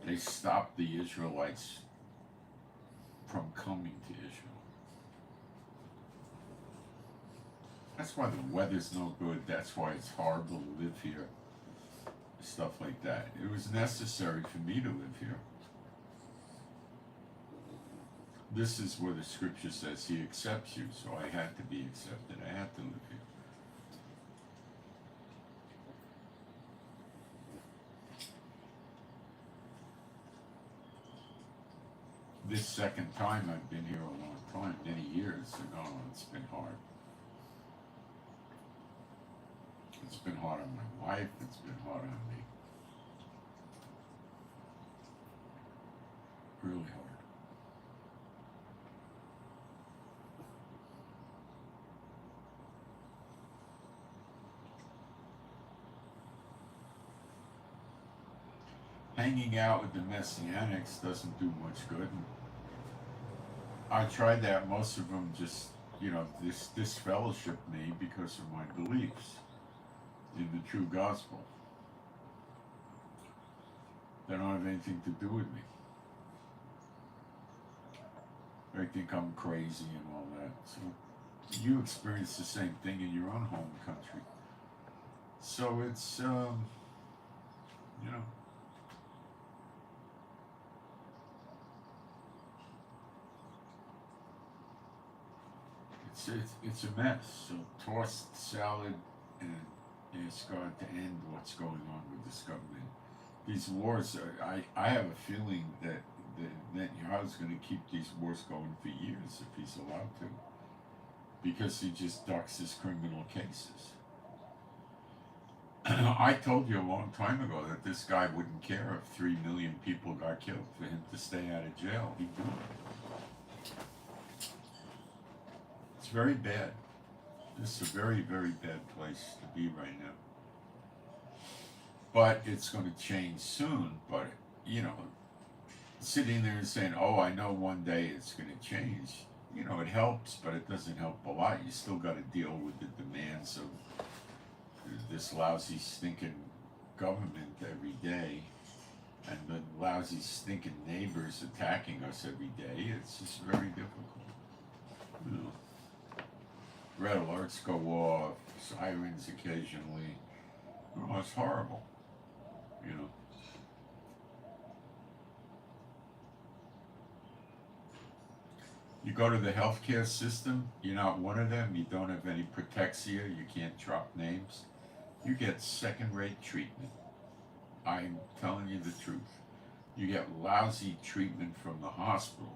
They stopped the Israelites from coming to Israel. That's why the weather's no good. That's why it's horrible to live here. Stuff like that. It was necessary for me to live here. This is where the scripture says he accepts you, so I had to be accepted. I had to live here. This second time I've been here a long time, many years, and it's been hard. It's been hard on my wife, it's been hard on me. Really hard. Hanging out with the Messianics doesn't do much good. I tried that. Most of them just, disfellowship me because of my beliefs in the true gospel. They don't have anything to do with me. They think I'm crazy and all that. So you experience the same thing in your own home country. So it's, it's a mess. So toss the salad and ask God to end what's going on with this government. These wars, I have a feeling that Netanyahu's going to keep these wars going for years if he's allowed to, because he just ducks his criminal cases. I told you a long time ago that this guy wouldn't care if 3 million people got killed for him to stay out of jail. He'd do it. It's very bad. This is a very, very bad place to be right now. But it's going to change soon. But, you know, sitting there and saying, oh, I know one day it's going to change, you know, it helps, but it doesn't help a lot. You still got to deal with the demands of this lousy, stinking government every day, and the lousy, stinking neighbors attacking us every day. It's just very difficult. You know, red alerts go off, sirens occasionally. Oh, it's horrible. You know. You go to the healthcare system, you're not one of them, you don't have any protexia, you can't drop names. You get second-rate treatment. I'm telling you the truth. You get lousy treatment from the hospital,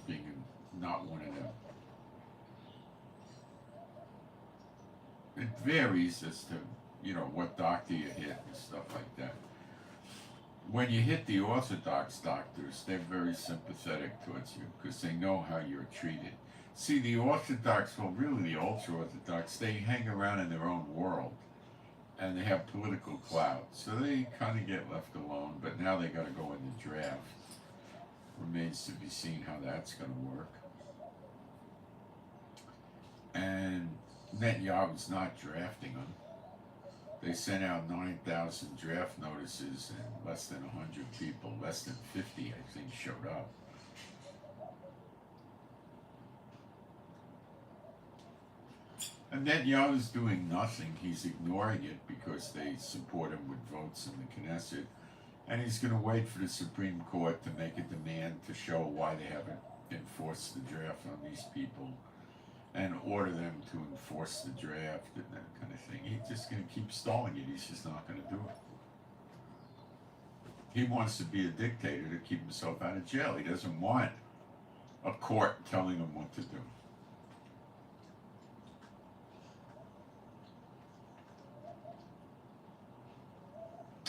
being not one of them. It varies as to, you know, what doctor you hit and stuff like that. When you hit the Orthodox doctors, they're very sympathetic towards you because they know how you're treated. See, the Orthodox, well, really the ultra-Orthodox, they hang around in their own world. And they have political clout, so they kind of get left alone, but now they got to go in the draft. Remains to be seen how that's going to work. And Netanyahu's not drafting them. They sent out 9,000 draft notices and less than 100 people, less than 50 I think showed up. And Netanyahu's doing nothing. He's ignoring it because they support him with votes in the Knesset. And he's going to wait for the Supreme Court to make a demand to show why they haven't enforced the draft on these people and order them to enforce the draft and that kind of thing. He's just going to keep stalling it. He's just not going to do it. He wants to be a dictator to keep himself out of jail. He doesn't want a court telling him what to do.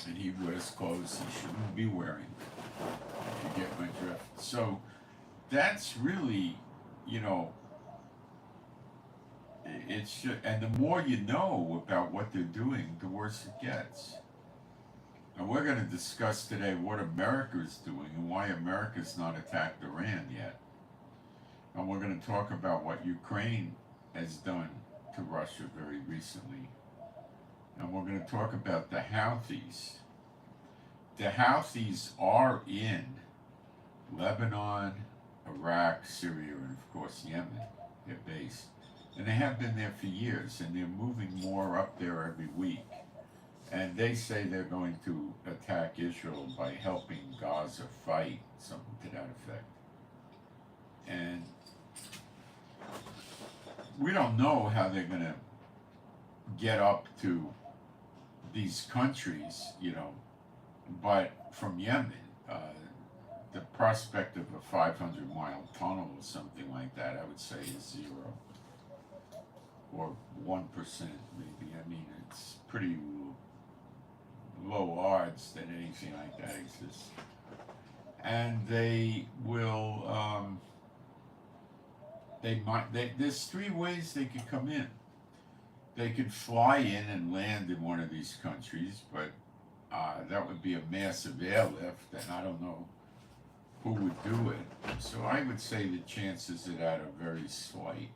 And he wears clothes he shouldn't be wearing, if you get my drift. So that's really, you know, it's just, and the more you know about what they're doing, the worse it gets. And we're going to discuss today what America is doing and why America's not attacked Iran yet. And we're going to talk about what Ukraine has done to Russia very recently. And we're going to talk about the Houthis. The Houthis are in Lebanon, Iraq, Syria, and of course Yemen, their base. And they have been there for years, and they're moving more up there every week. And they say they're going to attack Israel by helping Gaza fight, something to that effect. And we don't know how they're going to get up to these countries, you know, but from Yemen, the prospect of a 500-mile tunnel or something like that, I would say is 0 or 1% maybe. I mean, it's pretty low odds that anything like that exists. And they will, there's 3 ways they could come in. They could fly in and land in one of these countries, but that would be a massive airlift, and I don't know who would do it. So I would say the chances of that are very slight.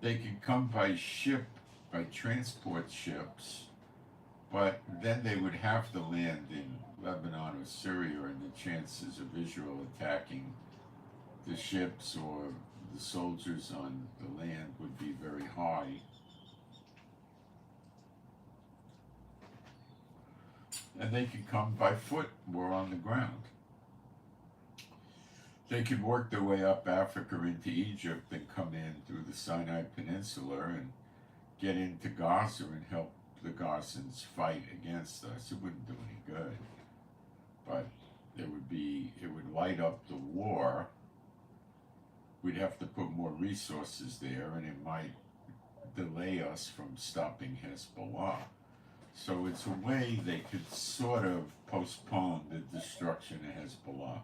They could come by ship, by transport ships, but then they would have to land in Lebanon or Syria, and the chances of Israel attacking the ships or the soldiers on the land would be very high. And they could come by foot or on the ground. They could work their way up Africa into Egypt and come in through the Sinai Peninsula and get into Gaza and help the Gazans fight against us. It wouldn't do any good, but it would light up the war. We'd have to put more resources there, and it might delay us from stopping Hezbollah. So it's a way they could sort of postpone the destruction of Hezbollah.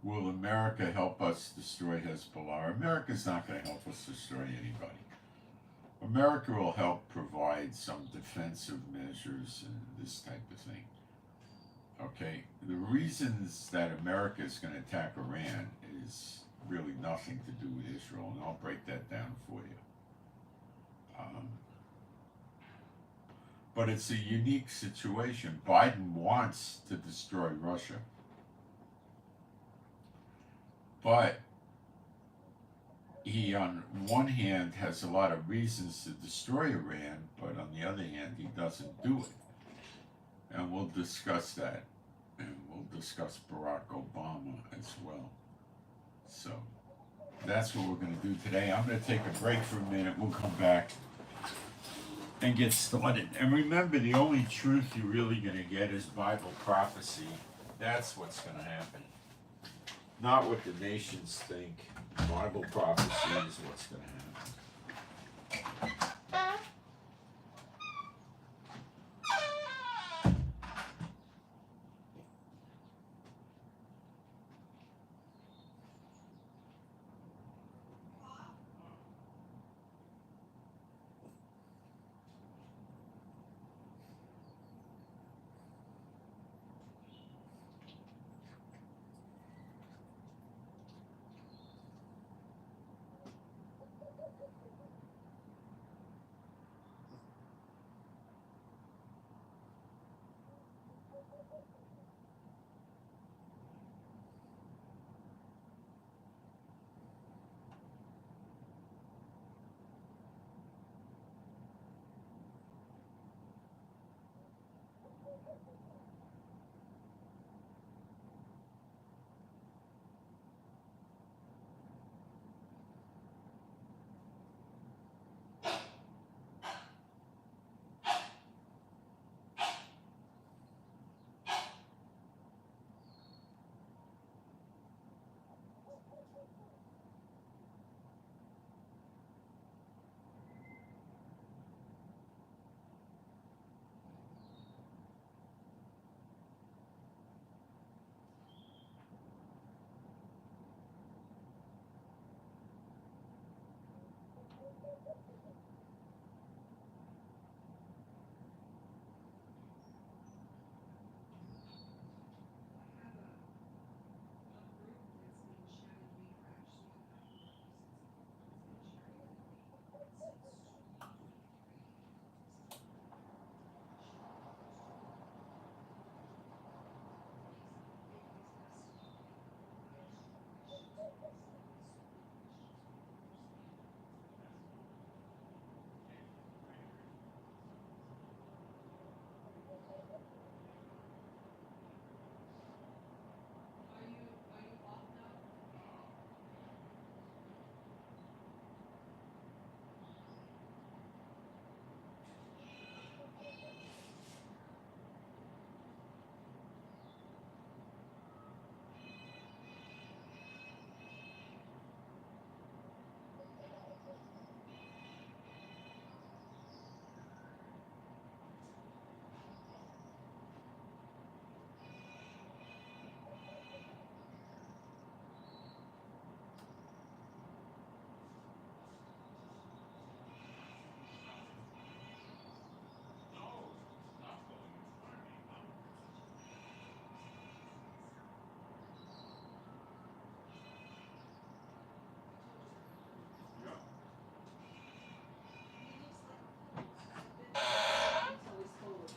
Will America help us destroy Hezbollah? America's not going to help us destroy anybody. America will help provide some defensive measures and this type of thing. Okay, the reasons that America is going to attack Iran is really nothing to do with Israel, and I'll break that down for you. But it's a unique situation. Biden wants to destroy Russia, but he, on one hand, has a lot of reasons to destroy Iran, but on the other hand, he doesn't do it. And we'll discuss that. And we'll discuss Barack Obama as well. So that's what we're going to do today. I'm going to take a break for a minute. We'll come back and get started. And remember, the only truth you're really going to get is Bible prophecy. That's what's going to happen. Not what the nations think. Bible prophecy is what's going to happen.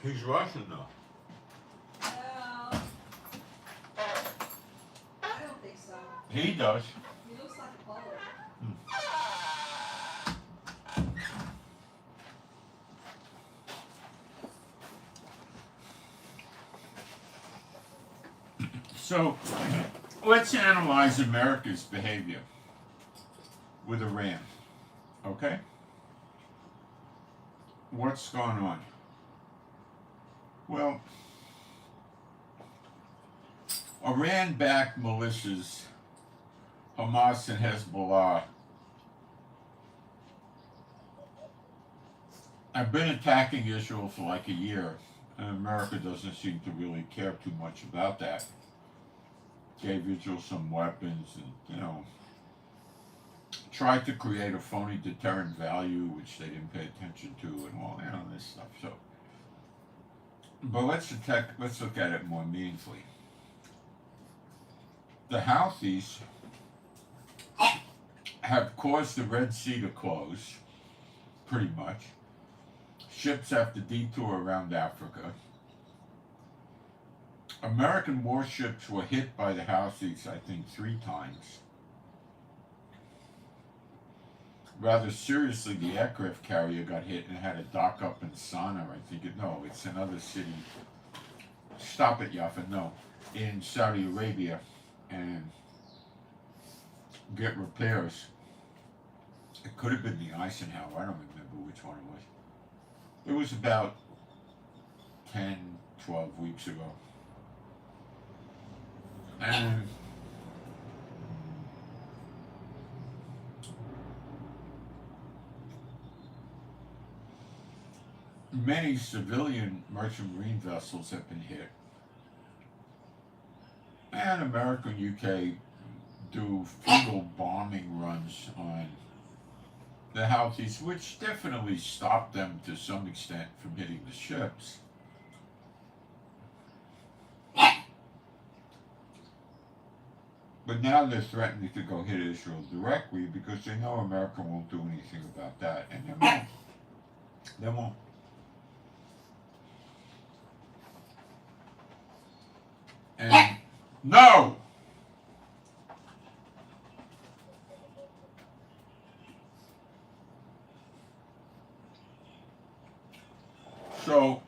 He's Russian, though. Well, I don't think so. He does. He looks like a Polish. So, let's analyze America's behavior with Iran. Okay? What's going on? Well, Iran-backed militias, Hamas and Hezbollah, have been attacking Israel for like a year, and America doesn't seem to really care too much about that. Gave Israel some weapons and, tried to create a phony deterrent value, which they didn't pay attention to, and all this stuff. So, but let's look at it more meaningfully. The Houthis have caused the Red Sea to close, pretty much. Ships have to detour around Africa. American warships were hit by the Houthis, I think, 3 times. Rather seriously, the aircraft carrier got hit and had to dock up in Sana'a. It's another city. Stop it, Yafa. No, in Saudi Arabia, and get repairs. It could have been the Eisenhower. I don't remember which one it was. It was about 10, 12 weeks ago. And many civilian merchant marine vessels have been hit. And America and UK do futile bombing runs on the Houthis, which definitely stopped them to some extent from hitting the ships. But now they're threatening to go hit Israel directly because they know America won't do anything about that, and they won't. They won't. And no! So,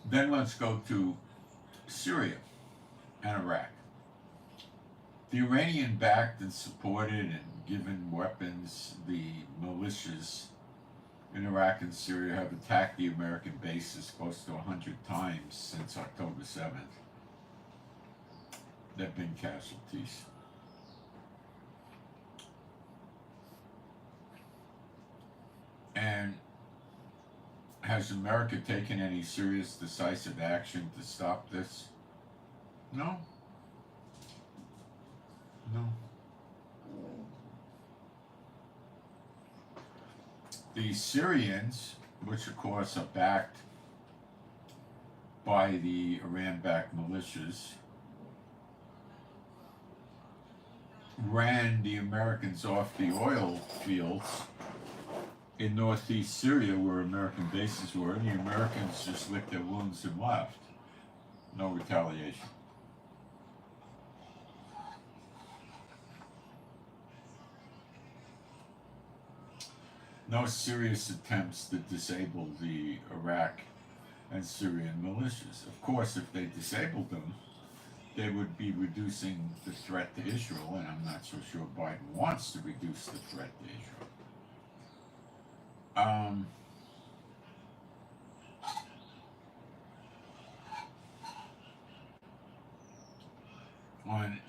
then let's go to Syria and Iraq. The Iranian-backed and supported and given weapons, the militias in Iraq and Syria have attacked the American bases close to 100 times since October 7th. There have been casualties. And has America taken any serious, decisive action to stop this? No. No. The Syrians, which of course are backed by the Iran-backed militias, ran the Americans off the oil fields in northeast Syria where American bases were, and the Americans just licked their wounds and left. No retaliation. No serious attempts to disable the Iraq and Syrian militias. Of course, if they disabled them, they would be reducing the threat to Israel, and I'm not so sure Biden wants to reduce the threat to Israel.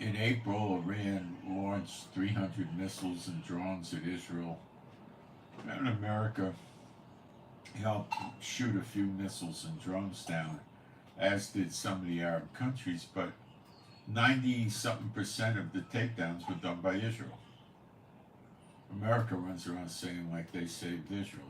In April, Iran launched 300 missiles and drones at Israel, and America helped shoot a few missiles and drones down, as did some of the Arab countries, but 90-something% of the takedowns were done by Israel. America runs around saying like they saved Israel,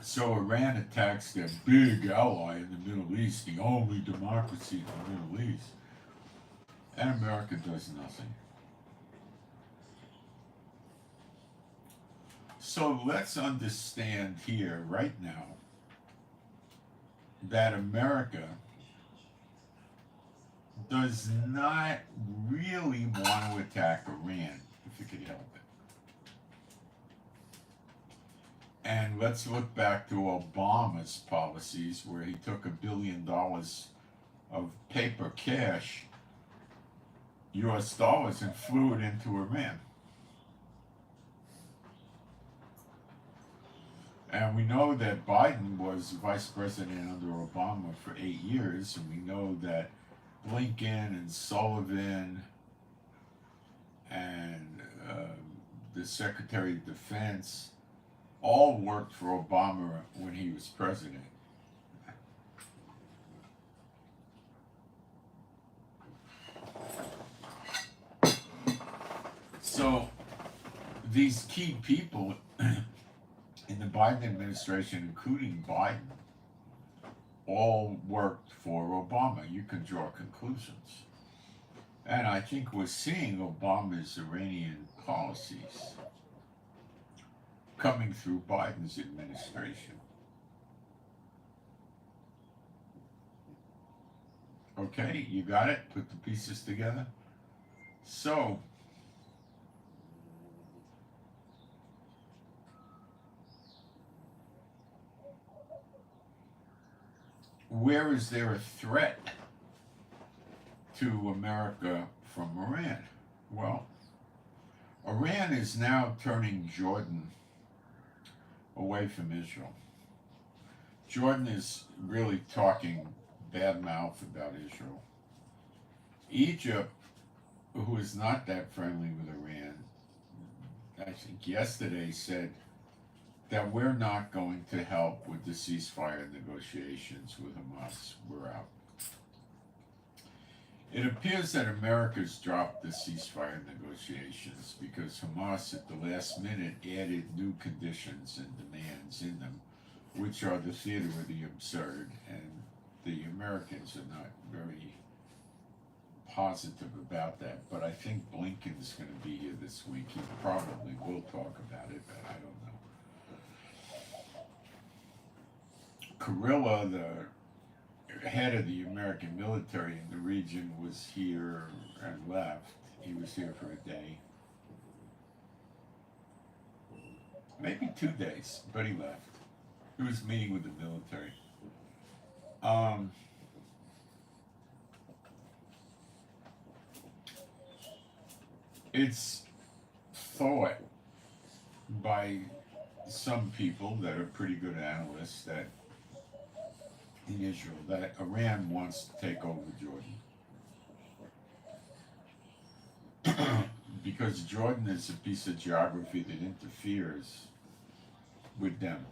So Iran attacks their big ally in the Middle East, the only democracy in the Middle East, and America does nothing. So let's understand here, right now, that America does not really want to attack Iran if it could help it. And let's look back to Obama's policies where he took $1 billion of paper cash, US dollars, and flew it into Iran. And we know that Biden was vice president under Obama for 8 years, and we know that Blinken and Sullivan and the Secretary of Defense all worked for Obama when he was president. So these key people in the Biden administration, including Biden, all worked for Obama. You can draw conclusions. And I think we're seeing Obama's Iranian policies coming through Biden's administration. Okay, you got it? Put the pieces together? So, where is there a threat to America from Iran? Well, Iran is now turning Jordan away from Israel. Jordan is really talking bad mouth about Israel. Egypt, who is not that friendly with Iran, I think yesterday said that we're not going to help with the ceasefire negotiations with Hamas. We're out. It appears that America's dropped the ceasefire negotiations because Hamas at the last minute added new conditions and demands in them, which are the theater of the absurd, and the Americans are not very positive about that. But I think Blinken's going to be here this week. He probably will talk about it, but I don't know. Kurilla, the head of the American military in the region, was here and left. He was here for a day. Maybe 2 days, but he left. He was meeting with the military. It's thought by some people that are pretty good analysts that in Israel that Iran wants to take over Jordan. Because Jordan is a piece of geography that interferes with them.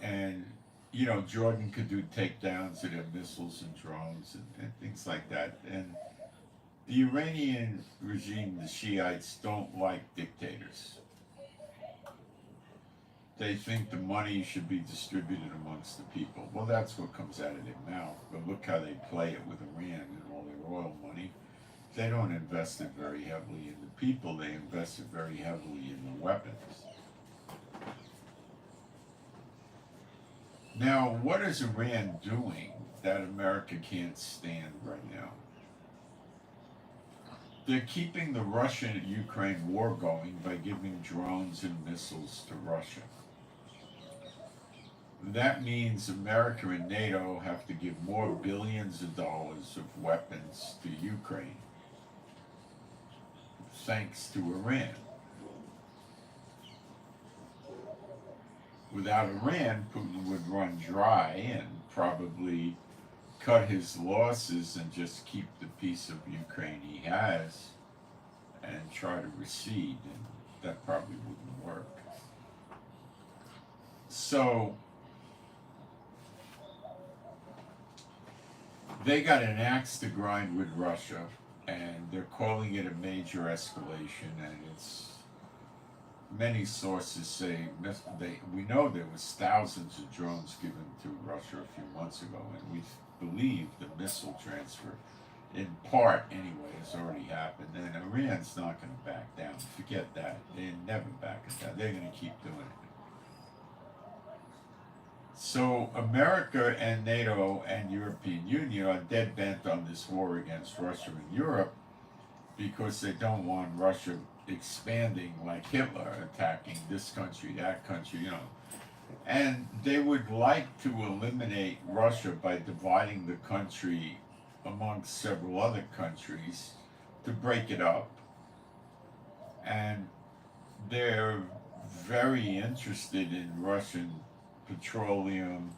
And, you know, Jordan could do takedowns of their missiles and drones and things like that. And the Iranian regime, the Shiites, don't like dictators. They think the money should be distributed amongst the people. Well, that's what comes out of their mouth. But look how they play it with Iran and all their oil money. They don't invest it very heavily in the people. They invest it very heavily in the weapons. Now, what is Iran doing that America can't stand right now? They're keeping the Russia-Ukraine war going by giving drones and missiles to Russia. That means America and NATO have to give more billions of dollars of weapons to Ukraine, thanks to Iran. Without Iran, Putin would run dry and probably cut his losses and just keep the piece of Ukraine he has and try to recede, and that probably wouldn't work. So they got an axe to grind with Russia, and they're calling it a major escalation, and it's many sources say we know there was thousands of drones given to Russia a few months ago, and we believe the missile transfer, in part anyway, has already happened. And Iran's not going to back down. Forget that. They're never backing down. They're going to keep doing it. So America and NATO and European Union are dead bent on this war against Russia and Europe because they don't want Russia expanding like Hitler, attacking this country, that country, And they would like to eliminate Russia by dividing the country amongst several other countries to break it up. And they're very interested in Russian petroleum,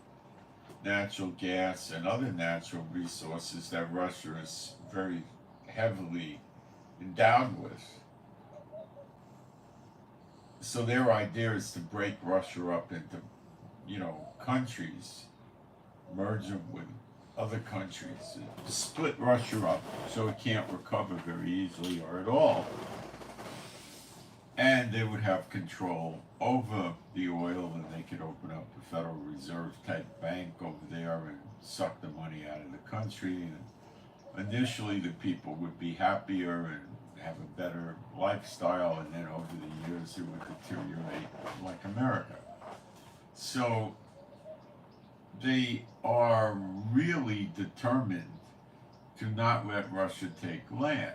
natural gas, and other natural resources that Russia is very heavily endowed with. So their idea is to break Russia up into, countries, merge them with other countries, split Russia up so it can't recover very easily or at all. And they would have control over the oil, and they could open up a Federal Reserve type bank over there and suck the money out of the country. And initially, the people would be happier and have a better lifestyle, and then over the years, it would deteriorate like America. So they are really determined to not let Russia take land.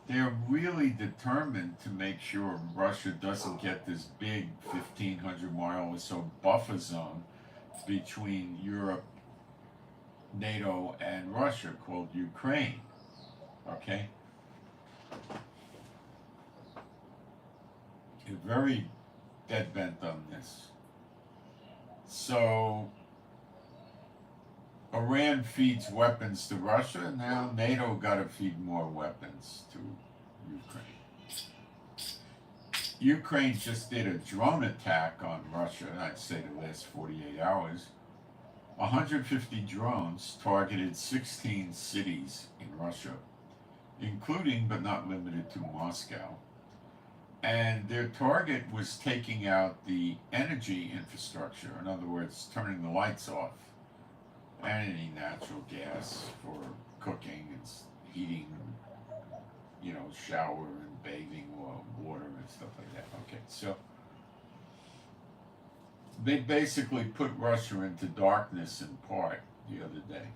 They're really determined to make sure Russia doesn't get this big 1,500 mile or so buffer zone between Europe, NATO, and Russia called Ukraine. Okay? They're very dead bent on this. So Iran feeds weapons to Russia, and now NATO got to feed more weapons to Ukraine. Ukraine just did a drone attack on Russia, I'd say the last 48 hours. 150 drones targeted 16 cities in Russia, including but not limited to Moscow. And their target was taking out the energy infrastructure, in other words, turning the lights off, and any natural gas for cooking and heating, shower and bathing or water and stuff like that. Okay, so they basically put Russia into darkness in part the other day.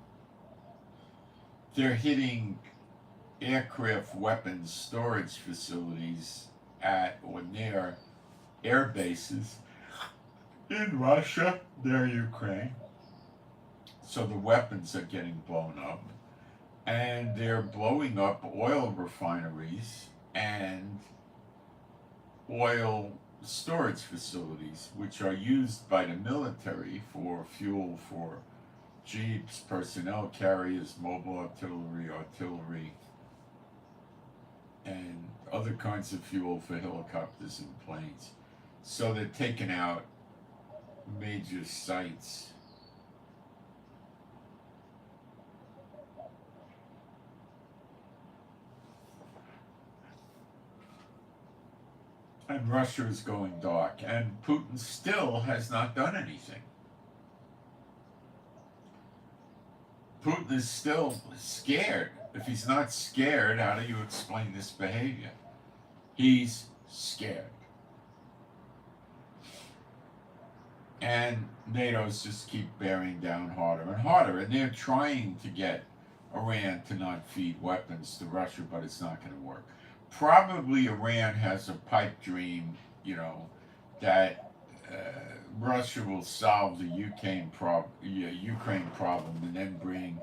They're hitting aircraft weapons storage facilities at or near air bases in Russia, near Ukraine. So the weapons are getting blown up, and they're blowing up oil refineries and oil storage facilities, which are used by the military for fuel for jeeps, personnel carriers, mobile artillery, and other kinds of fuel for helicopters and planes. So they're taking out major sites. And Russia is going dark, and Putin still has not done anything. Putin is still scared. If he's not scared, how do you explain this behavior? He's scared. And NATO's just keep bearing down harder and harder, and they're trying to get Iran to not feed weapons to Russia, but it's not going to work. Probably Iran has a pipe dream, that Russia will solve the Ukraine problem and then bring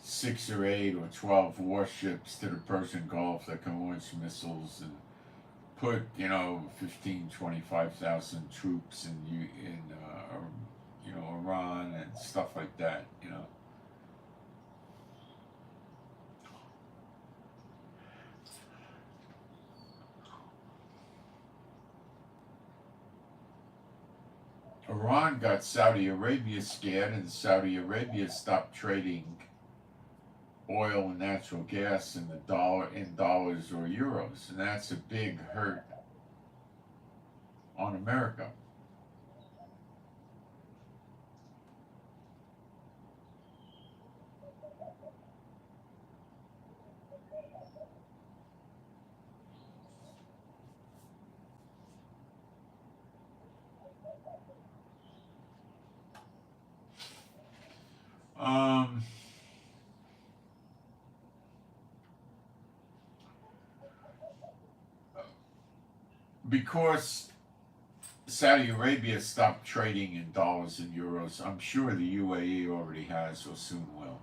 6 or 8 or 12 warships to the Persian Gulf that can launch missiles and put 25,000 troops in Iran and stuff like that. Iran got Saudi Arabia scared, and Saudi Arabia stopped trading oil and natural gas in dollars or euros, and that's a big hurt on America. because Saudi Arabia stopped trading in dollars and euros, I'm sure the UAE already has or soon will.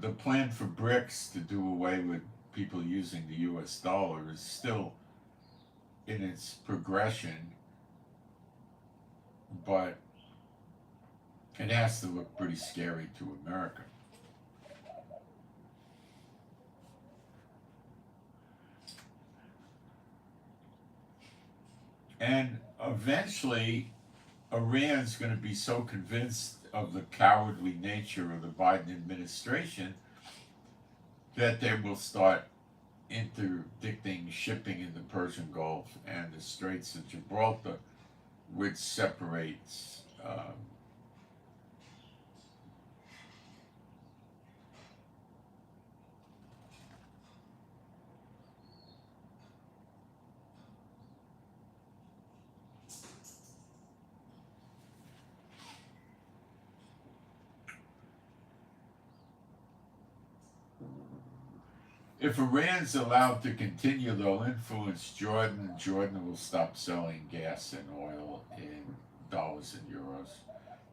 The plan for BRICS to do away with people using the US dollar is still in its progression, but it has to look pretty scary to America. And eventually, Iran's going to be so convinced of the cowardly nature of the Biden administration that they will start interdicting shipping in the Persian Gulf and the Straits of Gibraltar, which separates if Iran's allowed to continue, they'll influence Jordan. Jordan will stop selling gas and oil in dollars and euros.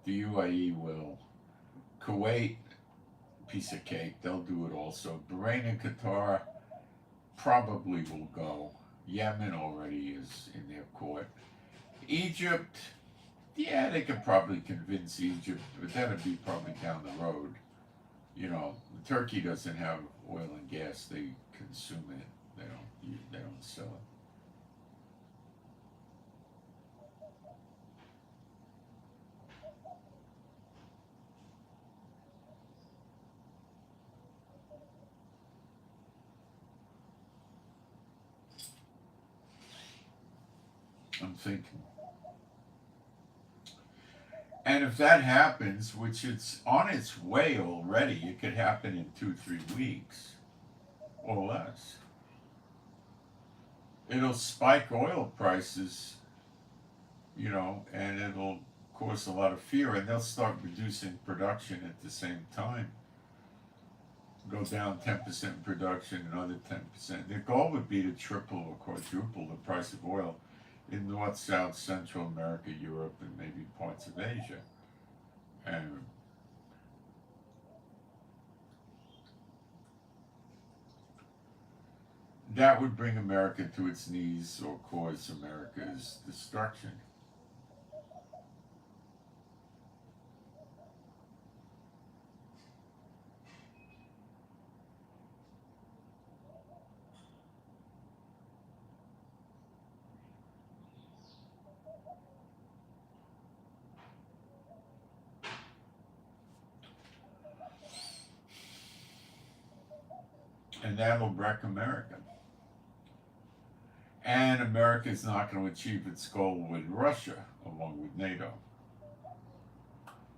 The UAE will. Kuwait, piece of cake, they'll do it also. Bahrain and Qatar probably will go. Yemen already is in their court. Egypt, yeah, they could probably convince Egypt, but that'd be probably down the road. You know, Turkey doesn't have oil and gas; they consume it. They don't sell it. I'm thinking. And if that happens, which it's on its way already, it could happen in 2-3 weeks or less. It'll spike oil prices, you know, and it'll cause a lot of fear, and they'll start reducing production at the same time. Go down 10% in production, another 10%. Their goal would be to triple or quadruple the price of oil in North, South, Central America, Europe, and maybe parts of Asia. And that would bring America to its knees or cause America's destruction. And that'll wreck America. And America is not going to achieve its goal with Russia, along with NATO.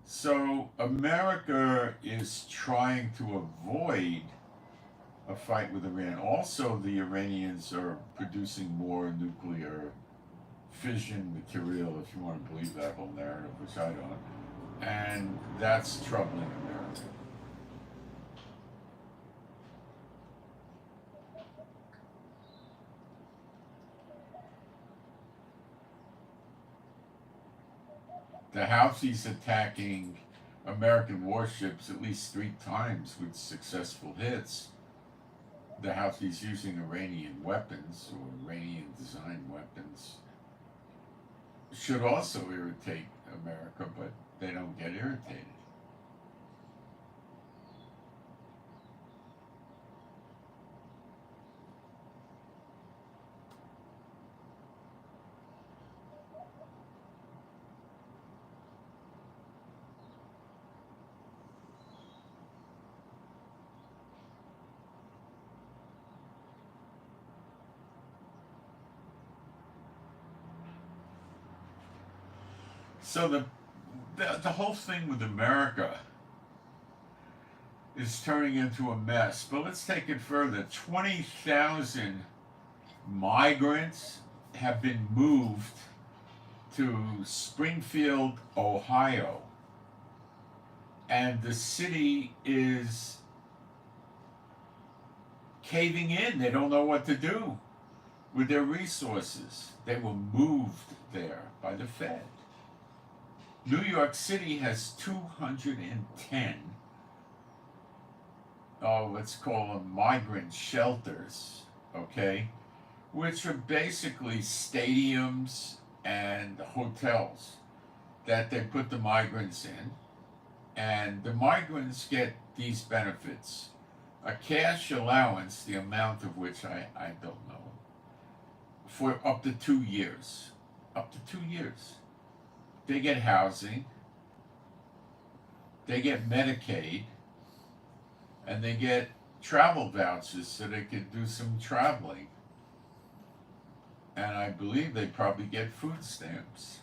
So America is trying to avoid a fight with Iran. Also, the Iranians are producing more nuclear fission material, if you want to believe that whole narrative, which I don't. And that's troubling America. The Houthis attacking American warships at least 3 times with successful hits. The Houthis using Iranian weapons or Iranian designed weapons should also irritate America, but they don't get irritated. So the whole thing with America is turning into a mess. But let's take it further. 20,000 migrants have been moved to Springfield, Ohio. And the city is caving in. They don't know what to do with their resources. They were moved there by the Fed. New York City has 210, let's call them migrant shelters, okay, which are basically stadiums and hotels that they put the migrants in, and the migrants get these benefits. A cash allowance, the amount of which I don't know, for up to 2 years. Up to 2 years. They get housing, they get Medicaid, and they get travel vouchers so they can do some traveling. And I believe they probably get food stamps.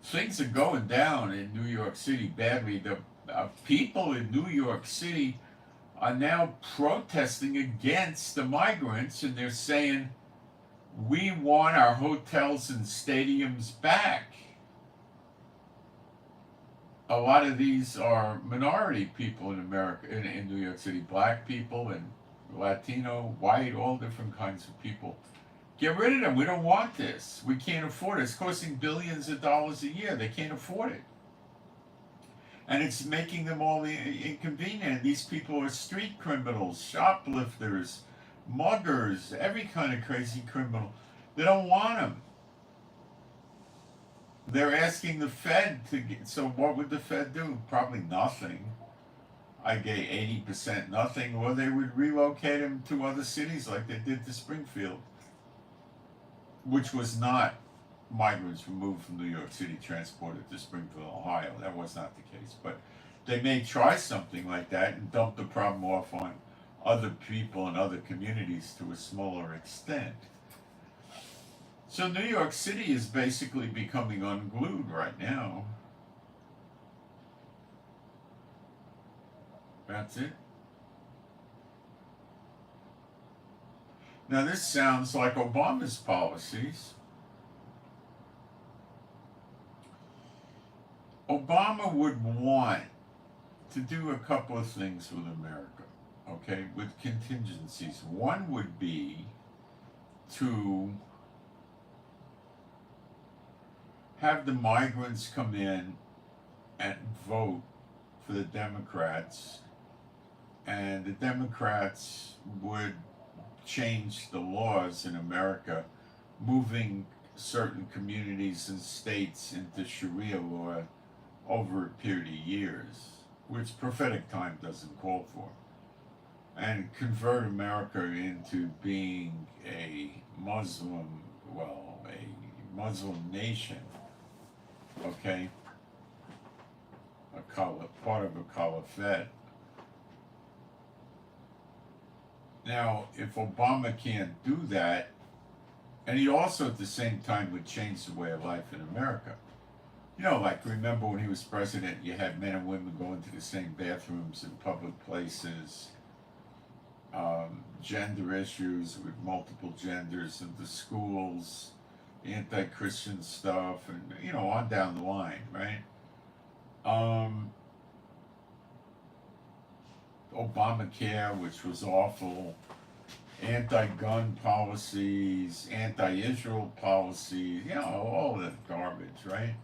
Things are going down in New York City badly. The people in New York City are now protesting against the migrants, and they're saying, we want our hotels and stadiums back. A lot of these are minority people in America, in New York City, black people and Latino, white, all different kinds of people. Get rid of them. We don't want this. We can't afford it. It's costing billions of dollars a year. They can't afford it. And it's making them all inconvenient. These people are street criminals, shoplifters, muggers, every kind of crazy criminal. They don't want them. They're asking the Fed to get, so what would the Fed do? Probably nothing. I gave 80% nothing, or they would relocate them to other cities like they did to Springfield, which was not migrants removed from New York City transported to Springfield, Ohio. That was not the case. But they may try something like that and dump the problem off on other people and other communities to a smaller extent. So New York City is basically becoming unglued right now. That's it. Now this sounds like Obama's policies. Obama would want to do a couple of things with America, okay, with contingencies. One would be to have the migrants come in and vote for the Democrats, and the Democrats would change the laws in America, moving certain communities and states into Sharia law over a period of years, which prophetic time doesn't call for, and convert America into being a Muslim nation, okay, part of a caliphate. Now, if Obama can't do that, and he also at the same time would change the way of life in America. You know, like remember when he was president, you had men and women going to the same bathrooms in public places, gender issues with multiple genders in the schools, anti-Christian stuff, and you know, on down the line, right? Obamacare, which was awful, anti-gun policies, anti-Israel policies, you know, all that garbage, right?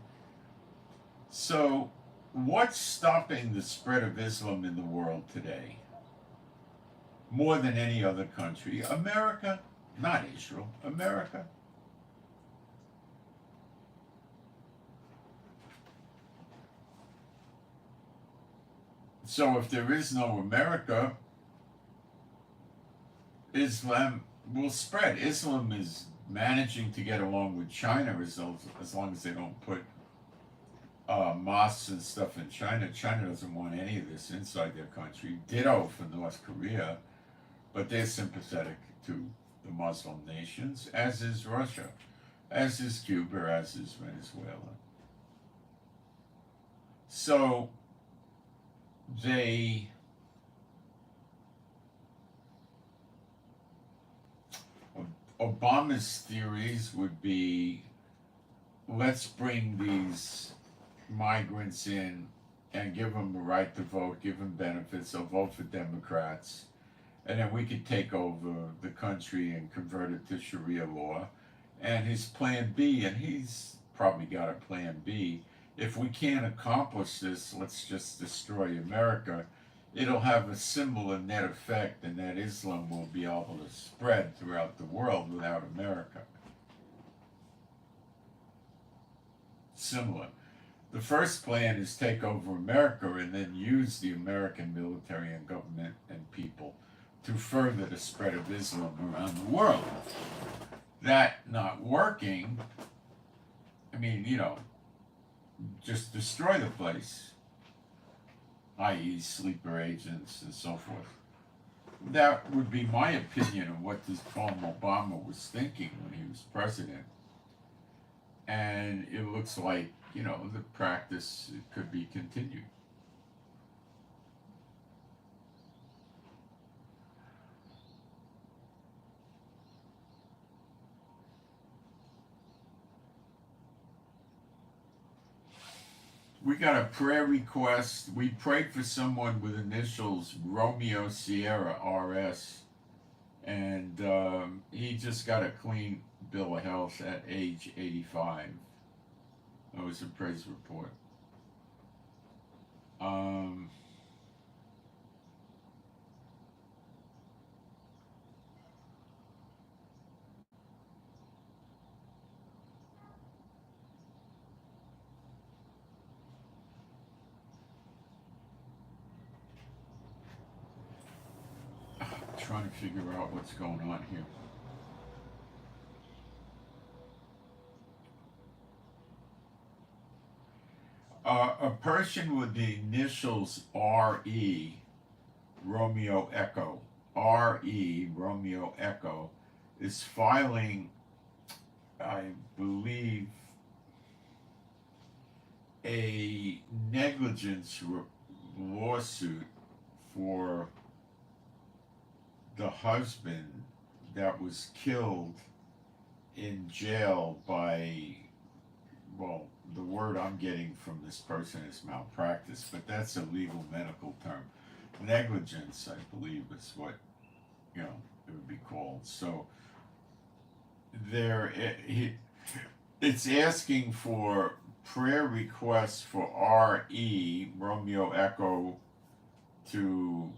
So, what's stopping the spread of Islam in the world today? More than any other country? America, not Israel, America. So if there is no America, Islam will spread. Islam is managing to get along with China as long as they don't put mosques and stuff in China. China doesn't want any of this inside their country. Ditto for North Korea, but they're sympathetic to the Muslim nations, as is Russia. as is Cuba, as is Venezuela. So they Obama's theories would be, let's bring these migrants in and give them the right to vote, give them benefits, they'll vote for Democrats, and then we could take over the country and convert it to Sharia law. And his plan B, and he's probably got a plan B, if we can't accomplish this, let's just destroy America. It'll have a similar net effect, and that Islam will be able to spread throughout the world without America. Similar. The first plan is take over America and then use the American military and government and people to further the spread of Islam around the world. That not working, I mean, just destroy the place, i.e. sleeper agents and so forth. That would be my opinion of what this Tom Obama was thinking when he was president. And it looks like, the practice could be continued. We got a prayer request. We prayed for someone with initials Romeo Sierra RS, and he just got a clean bill of health at age 85. That was a praise report. Trying to figure out what's going on here. A person with the initials RE, Romeo Echo, RE, Romeo Echo, is filing, I believe, a negligence lawsuit for the husband that was killed in jail by, well, the word I'm getting from this person is malpractice, but that's a legal medical term. Negligence, I believe, is what it would be called. So it's asking for prayer requests for RE, Romeo Echo, to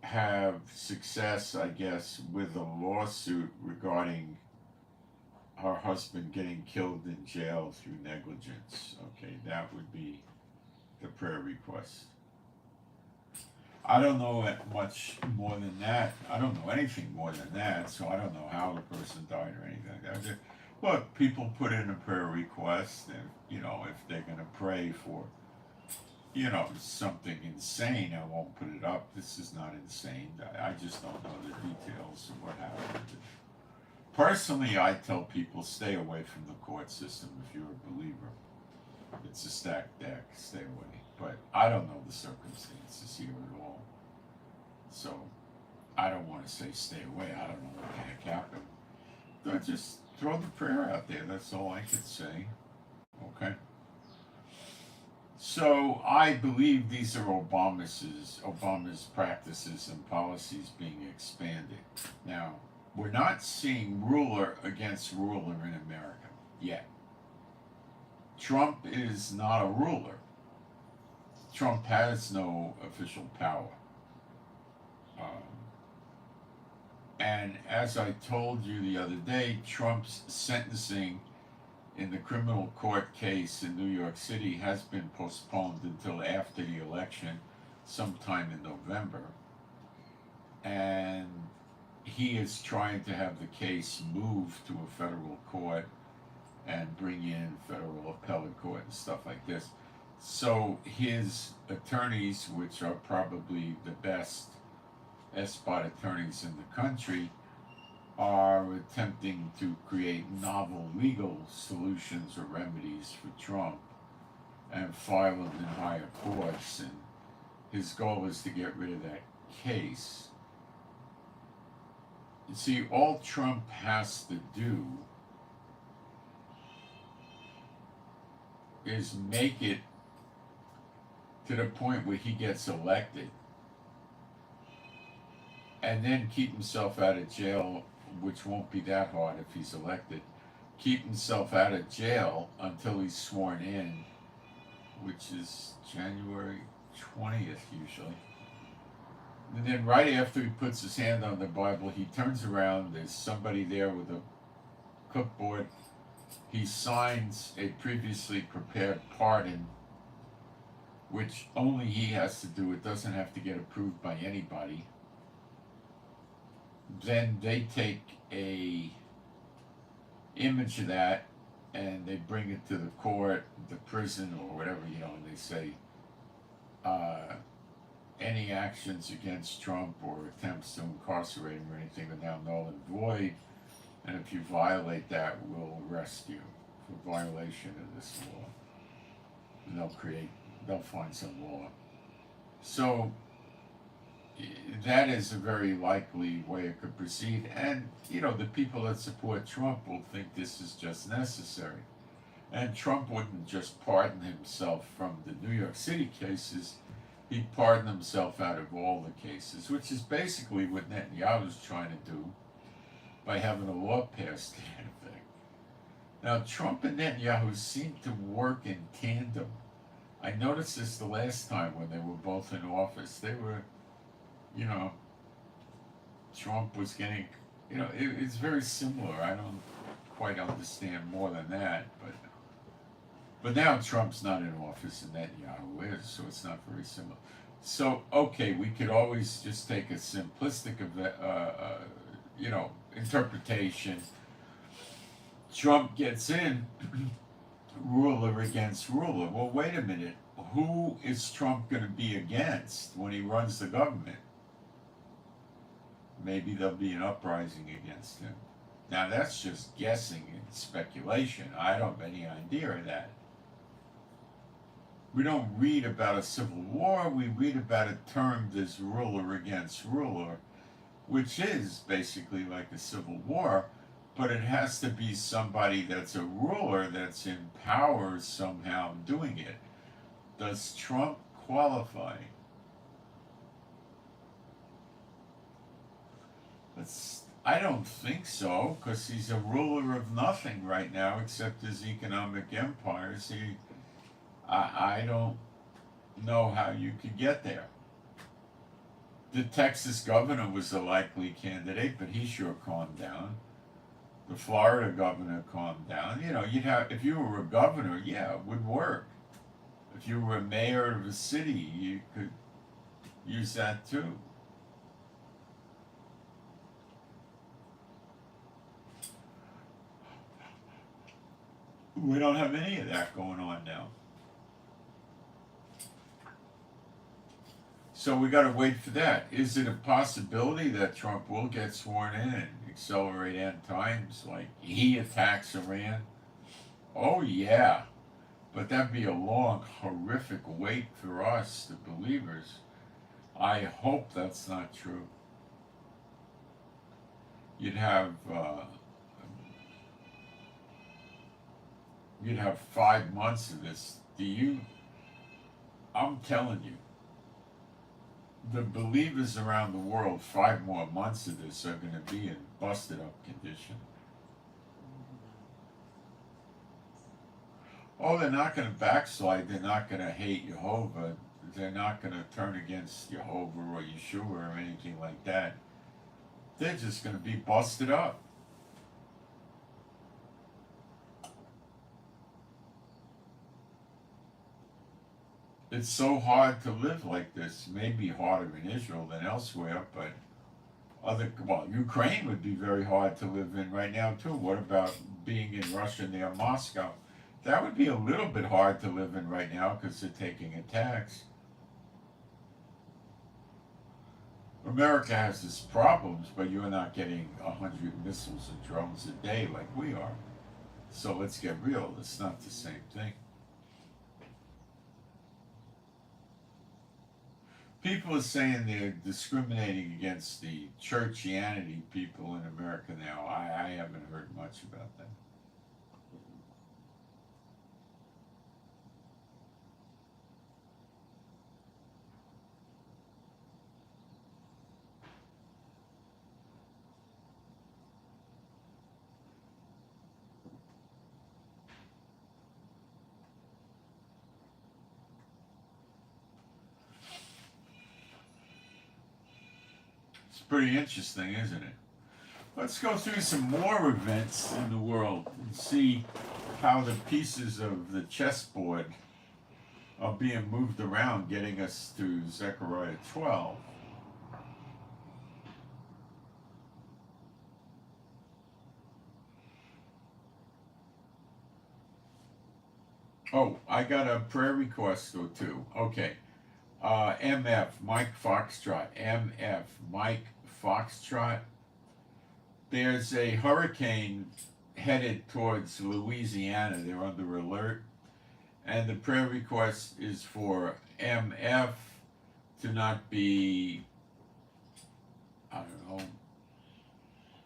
have success, I guess, with a lawsuit regarding her husband getting killed in jail through negligence. Okay, that would be the prayer request. I don't know much more than that. I don't know anything more than that, so I don't know how the person died or anything like that. Look, people put in a prayer request, and if they're going to pray for something insane, I won't put it up. This is not insane. I just don't know the details of what happened. Personally, I tell people stay away from the court system if you're a believer. It's a stacked deck. Stay away. But I don't know the circumstances here at all. So I don't want to say stay away. I don't know what the heck happened. But just throw the prayer out there. That's all I could say. Okay? So I believe these are Obama's practices and policies being expanded. Now, we're not seeing ruler against ruler in America yet. Trump is not a ruler. Trump has no official power. And as I told you the other day, Trump's sentencing in the criminal court case in New York City has been postponed until after the election, sometime in November. And he is trying to have the case moved to a federal court and bring in federal appellate court and stuff like this. So his attorneys, which are probably the best expert attorneys in the country, are attempting to create novel legal solutions or remedies for Trump and file them in higher courts, and his goal is to get rid of that case. You see, all Trump has to do is make it to the point where he gets elected and then keep himself out of jail, which won't be that hard if he's elected. Keep himself out of jail until he's sworn in, which is January 20th usually. And then right after he puts his hand on the Bible, he turns around, there's somebody there with a clipboard. He signs a previously prepared pardon, which only he has to do. It doesn't have to get approved by anybody. Then they take a image of that and they bring it to the court, the prison, or whatever, and they say, any actions against Trump or attempts to incarcerate him or anything are now null and void, and if you violate that, we'll arrest you for violation of this law. And they'll find some law. So that is a very likely way it could proceed, and the people that support Trump will think this is just necessary. And Trump wouldn't just pardon himself from the New York City cases, he'd pardon himself out of all the cases, which is basically what Netanyahu's trying to do by having a law passed in effect. Now, Trump and Netanyahu seem to work in tandem. I noticed this the last time when they were both in office. They were, Trump was getting, it's very similar. I don't quite understand more than that, but now Trump's not in office and Netanyahu is, so it's not very similar. So, okay, we could always just take a simplistic, interpretation. Trump gets in, ruler against ruler. Well, wait a minute. Who is Trump going to be against when he runs the government? Maybe there'll be an uprising against him. Now, that's just guessing and speculation. I don't have any idea of that. We don't read about a civil war. We read about it termed as ruler against ruler, which is basically like a civil war, but it has to be somebody that's a ruler that's in power somehow doing it. Does Trump qualify? I don't think so, because he's a ruler of nothing right now except his economic empires. I don't know how you could get there. The Texas governor was a likely candidate, but he sure calmed down. The Florida governor calmed down. You'd have, if you were a governor, yeah, it would work. If you were a mayor of a city, you could use that too. We don't have any of that going on now. So we got to wait for that. Is it a possibility that Trump will get sworn in and accelerate end times, like he attacks Iran? Oh yeah, but that'd be a long, horrific wait for us, the believers. I hope that's not true. You'd have 5 months of this. I'm telling you, the believers around the world, 5 more months of this are going to be in busted up condition. Oh, they're not going to backslide. They're not going to hate Jehovah. They're not going to turn against Jehovah or Yeshua or anything like that. They're just going to be busted up. It's so hard to live like this. Maybe harder in Israel than elsewhere, but Ukraine would be very hard to live in right now too. What about being in Russia near Moscow? That would be a little bit hard to live in right now because they're taking a tax. America has its problems, but you're not getting 100 missiles and drones a day like we are. So let's get real. It's not the same thing. People are saying they're discriminating against the churchianity people in America now. I haven't heard much about that. It's pretty interesting, isn't it? Let's go through some more events in the world and see how the pieces of the chessboard are being moved around, getting us to Zechariah 12. Oh, I got a prayer request or two. Okay. MF, Mike Foxtrot. MF, Mike Foxtrot. There's a hurricane headed towards Louisiana. They're under alert. And the prayer request is for MF to not be, I don't know,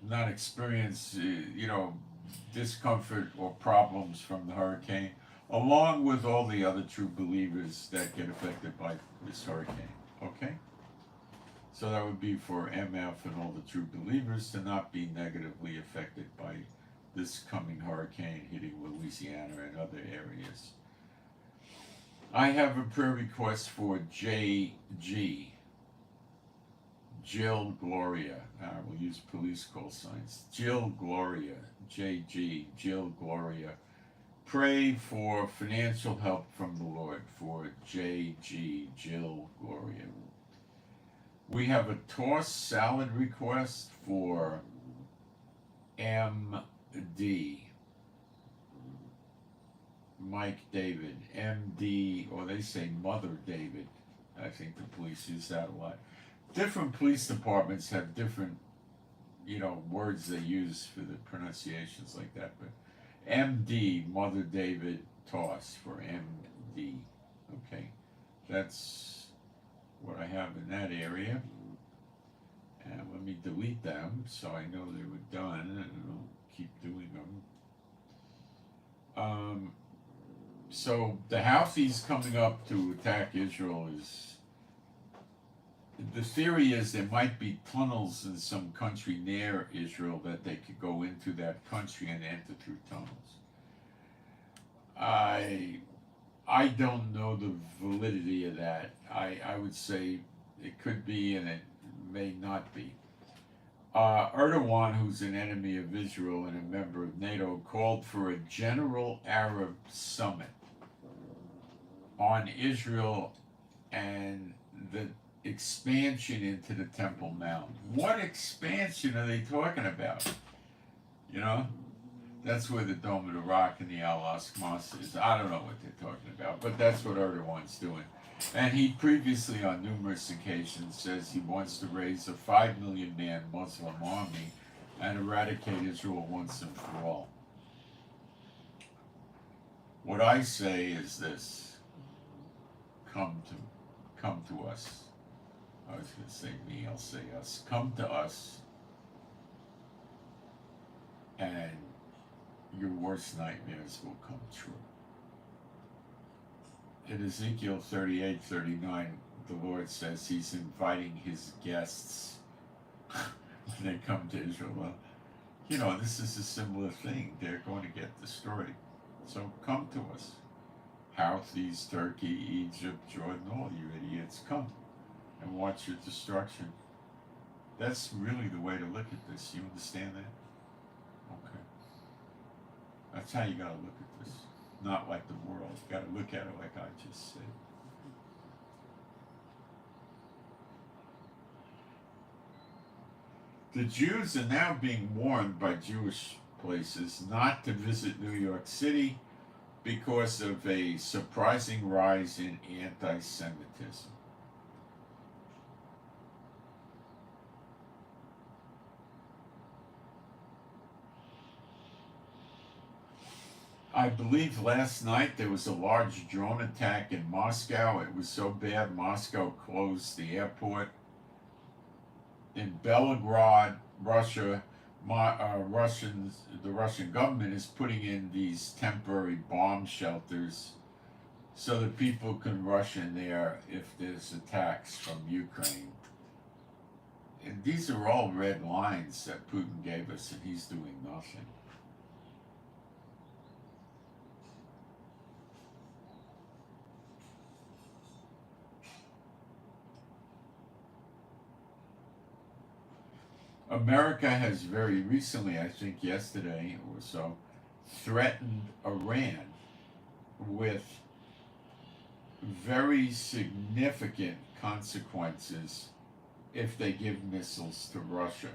not experience, discomfort or problems from the hurricane, along with all the other true believers that get affected by this hurricane. Okay? So that would be for MF and all the true believers to not be negatively affected by this coming hurricane hitting Louisiana and other areas. I have a prayer request for JG, Jill Gloria. I will use police call signs. Jill Gloria, JG, Jill Gloria. Pray for financial help from the Lord for JG, Jill Gloria. We have a tossed salad request for MD, Mike David, MD, or they say Mother David. I think the police use that a lot. Different police departments have different, words they use for the pronunciations like that. But MD, Mother David, toss for MD. Okay, that's what I have in that area. And let me delete them so I know they were done and I'll keep doing them. So the Houthis coming up to attack Israel the theory is there might be tunnels in some country near Israel that they could go into that country and enter through tunnels. I don't know the validity of that. I would say it could be and it may not be. Erdogan, who's an enemy of Israel and a member of NATO, called for a general Arab summit on Israel and the expansion into the Temple Mount. What expansion are they talking about? That's where the Dome of the Rock and the Al-Aqsa Mosque is. I don't know what they're talking about, but that's what Erdogan's doing. And he previously, on numerous occasions, says he wants to raise a 5 million man Muslim army and eradicate Israel once and for all. What I say is this: come to us. I was going to say me, I'll say us. Come to us, and your worst nightmares will come true. In Ezekiel 38:39, the Lord says he's inviting his guests when they come to Israel. Well, this is a similar thing. They're going to get destroyed. So come to us. Houthis, Turkey, Egypt, Jordan, all you idiots, come and watch your destruction. That's really the way to look at this. You understand that? Okay. That's how you got to look at this. Not like the world. You got to look at it like I just said. The Jews are now being warned by Jewish places not to visit New York City because of a surprising rise in anti-Semitism. I believe last night there was a large drone attack in Moscow. It was so bad Moscow closed the airport. In Belgrade, Russia, the Russian government is putting in these temporary bomb shelters so that people can rush in there if there's attacks from Ukraine. And these are all red lines that Putin gave us, and he's doing nothing. America has very recently, I think yesterday or so, threatened Iran with very significant consequences if they give missiles to Russia.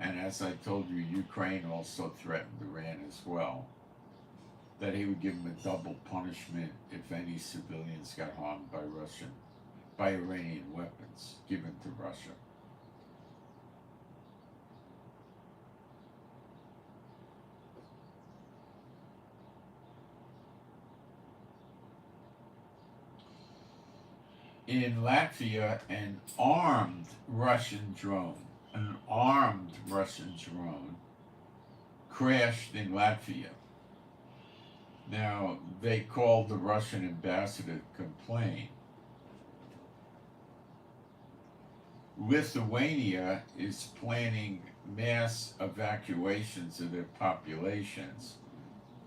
And as I told you, Ukraine also threatened Iran as well, that he would give them a double punishment if any civilians got harmed by Iranian weapons given to Russia. In Latvia, an armed Russian drone crashed in Latvia. Now, they called the Russian ambassador to complain. Lithuania is planning mass evacuations of their populations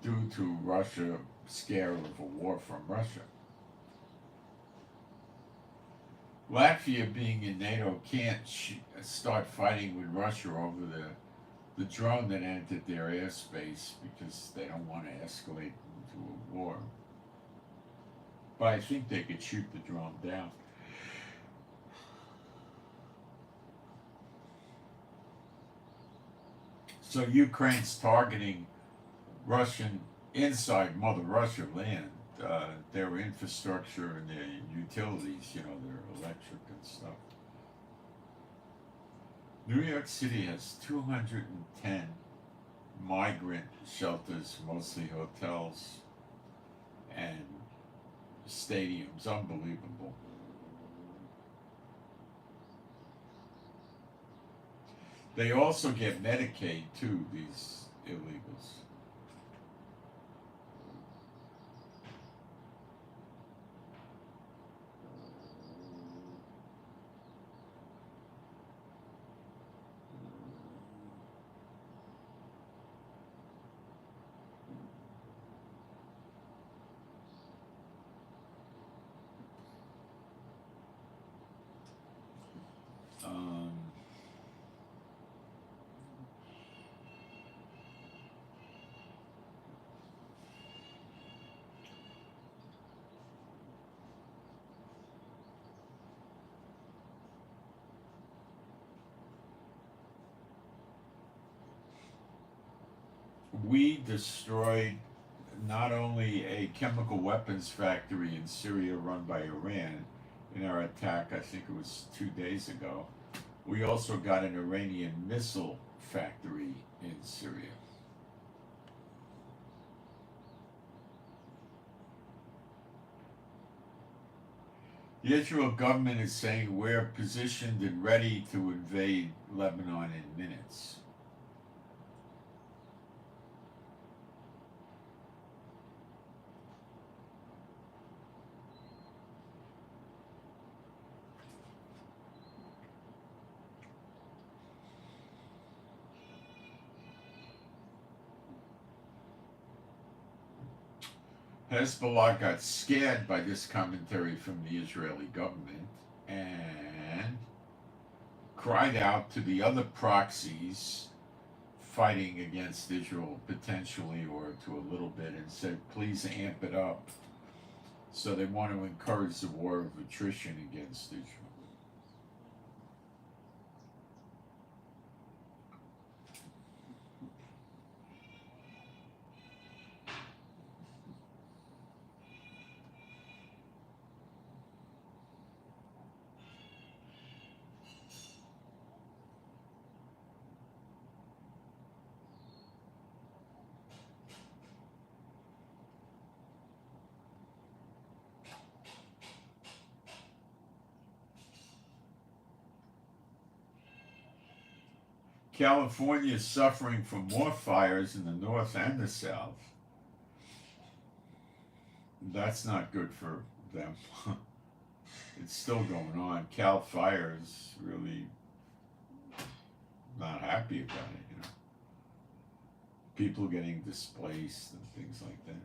due to Russia scare of a war from Russia. Latvia, being in NATO, can't start fighting with Russia over the drone that entered their airspace because they don't want to escalate into a war. But I think they could shoot the drone down. So Ukraine's targeting Russian inside Mother Russia land, their infrastructure and their utilities, their electric and stuff. New York City has 210 migrant shelters, mostly hotels and stadiums. Unbelievable. They also get Medicaid too, these illegals. We destroyed not only a chemical weapons factory in Syria run by Iran in our attack, I think it was 2 days ago, we also got an Iranian missile factory in Syria. The Israel government is saying we're positioned and ready to invade Lebanon in minutes. Hezbollah got scared by this commentary from the Israeli government and cried out to the other proxies fighting against Israel potentially or to a little bit and said, please amp it up. So they want to encourage the war of attrition against Israel. California is suffering from more fires in the north and the south. That's not good for them. It's still going on. Cal Fire is really not happy about it, you know. People getting displaced and things like that.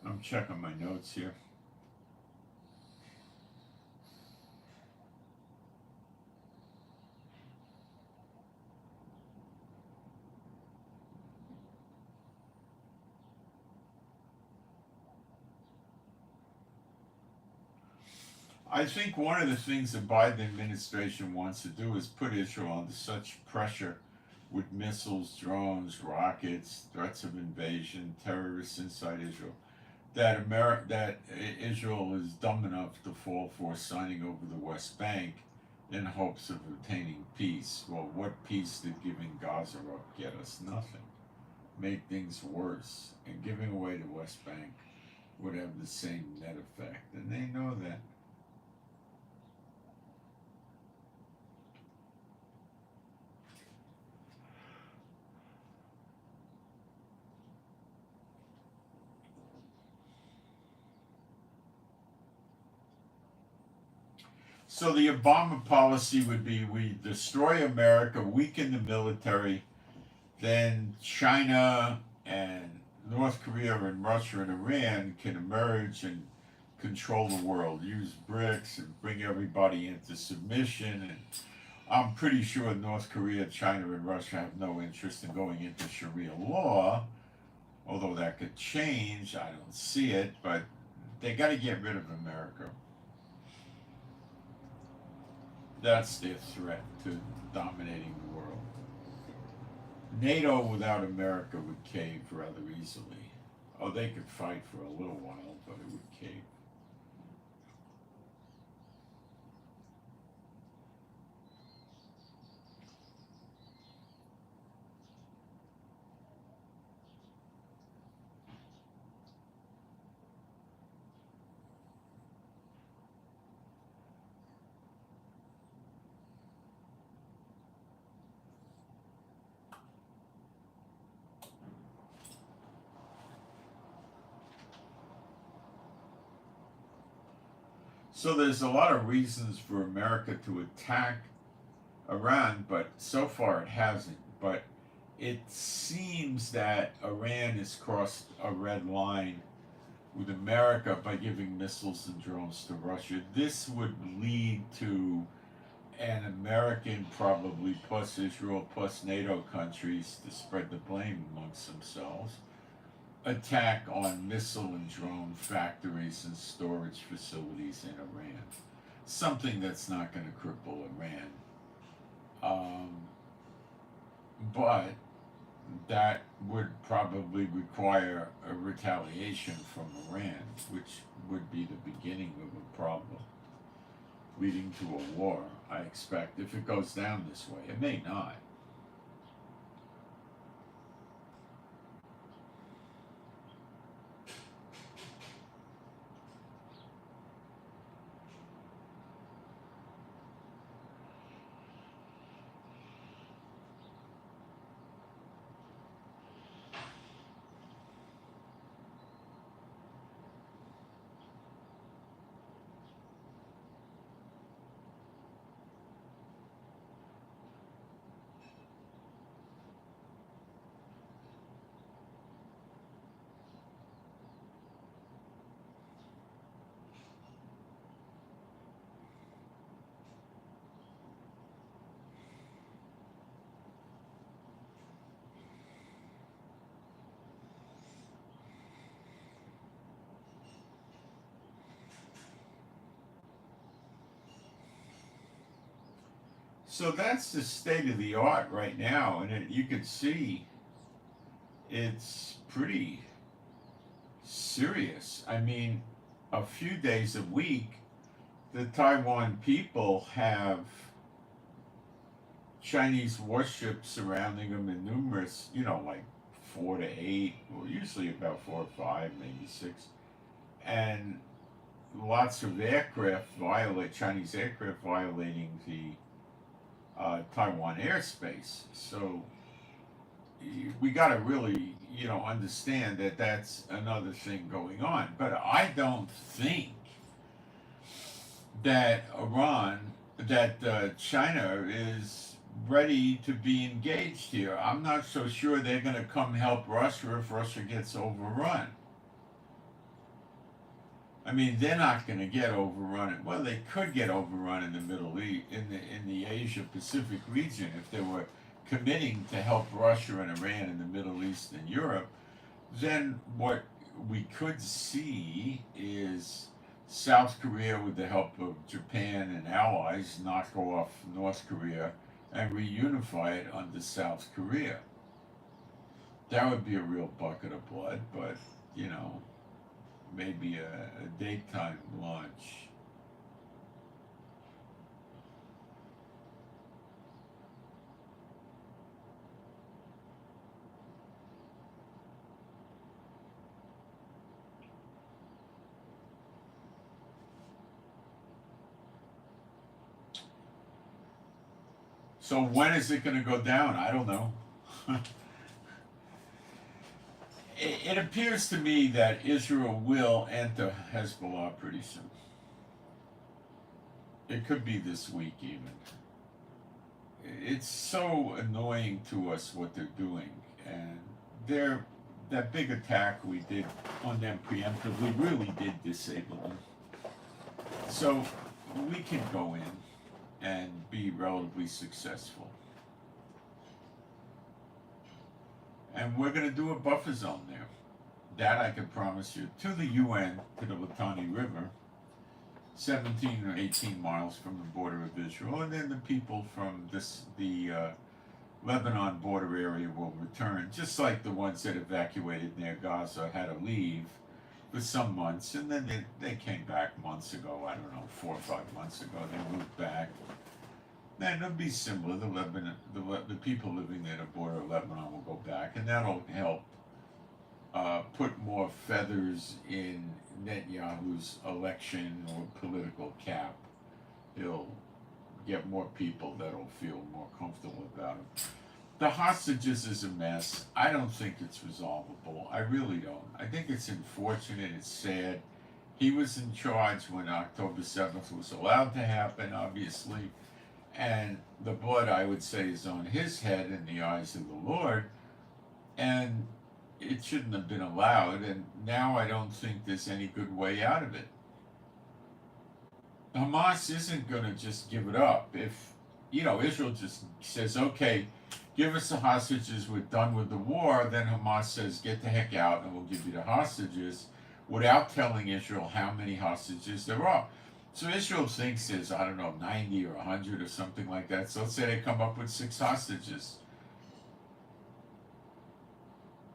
I'm checking my notes here. I think one of the things the Biden administration wants to do is put Israel under such pressure with missiles, drones, rockets, threats of invasion, terrorists inside Israel, that Israel is dumb enough to fall for signing over the West Bank in hopes of obtaining peace. Well, what peace did giving Gaza up get us? Nothing. Made things worse. And giving away the West Bank would have the same net effect. And they know that. So the Obama policy would be we destroy America, weaken the military, then China and North Korea and Russia and Iran can emerge and control the world, use BRICS and bring everybody into submission. And I'm pretty sure North Korea, China, and Russia have no interest in going into Sharia law, although that could change. I don't see it, but they got to get rid of America. That's their threat to dominating the world. NATO without America would cave rather easily. Oh, they could fight for a little while, but it would cave. So there's a lot of reasons for America to attack Iran, but so far it hasn't. But it seems that Iran has crossed a red line with America by giving missiles and drones to Russia. This would lead to an American, probably plus Israel, plus NATO countries to spread the blame amongst themselves, attack on missile and drone factories and storage facilities in Iran. Something that's not going to cripple Iran. But that would probably require a retaliation from Iran, which would be the beginning of a problem, leading to a war, I expect, if it goes down this way. It may not. So that's the state of the art right now, and you can see it's pretty serious. I mean, a few days a week, the Taiwan people have Chinese warships surrounding them in numerous, like 4 to 8, or usually about 4 or 5, maybe 6, and lots of Chinese aircraft violating the Taiwan airspace. So we got to really, understand that that's another thing going on. But I don't think that China is ready to be engaged here. I'm not so sure they're going to come help Russia if Russia gets overrun. I mean, they're not going to get overrun. Well, they could get overrun in the Middle East, in the Asia Pacific region, if they were committing to help Russia and Iran in the Middle East and Europe. Then what we could see is South Korea, with the help of Japan and allies, knock off North Korea and reunify it under South Korea. That would be a real bucket of blood, but maybe a daytime launch. So when is it going to go down? I don't know. It appears to me that Israel will enter Hezbollah pretty soon. It could be this week even. It's so annoying to us what they're doing, and that big attack we did on them preemptively really did disable them. So we can go in and be relatively successful. And we're going to do a buffer zone there. That I can promise you. To the UN, to the Litani River, 17 or 18 miles from the border of Israel. And then the people from the Lebanon border area will return, just like the ones that evacuated near Gaza had to leave for some months. And then they came back months ago, I don't know, 4 or 5 months ago. They moved back. Then it'll be similar. The people living near the border of Lebanon will go back, and that'll help put more feathers in Netanyahu's election or political cap. He'll get more people that'll feel more comfortable about him. The hostages is a mess. I don't think it's resolvable. I really don't. I think it's unfortunate. It's sad. He was in charge when October 7th was allowed to happen, obviously. And the blood, I would say, is on his head in the eyes of the Lord. And it shouldn't have been allowed. And now I don't think there's any good way out of it. Hamas isn't going to just give it up. If, Israel just says, okay, give us the hostages, we're done with the war, then Hamas says, get the heck out and we'll give you the hostages, without telling Israel how many hostages there are. So Israel thinks there's, 90 or 100 or something like that. So let's say they come up with 6 hostages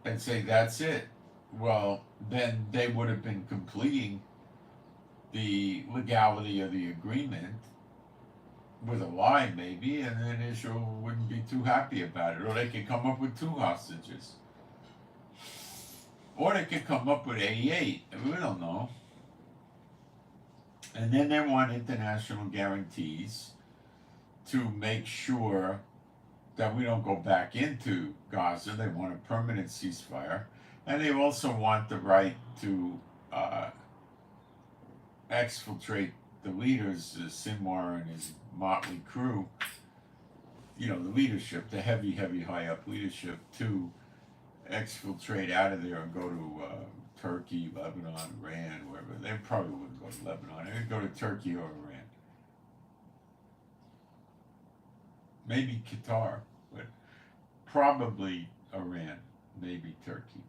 and say that's it. Well, then they would have been completing the legality of the agreement with a lie, maybe, and then Israel wouldn't be too happy about it. Or they could come up with 2 hostages. Or they could come up with 88. We don't know. And then they want international guarantees to make sure that we don't go back into Gaza. They want a permanent ceasefire. And they also want the right to exfiltrate the leaders, Sinwar and his motley crew, the leadership, the heavy, high up leadership, to exfiltrate out of there and go to Turkey, Lebanon, Iran, wherever. They probably wouldn't go to Lebanon. They would go to Turkey or Iran. Maybe Qatar, but probably Iran, maybe Turkey.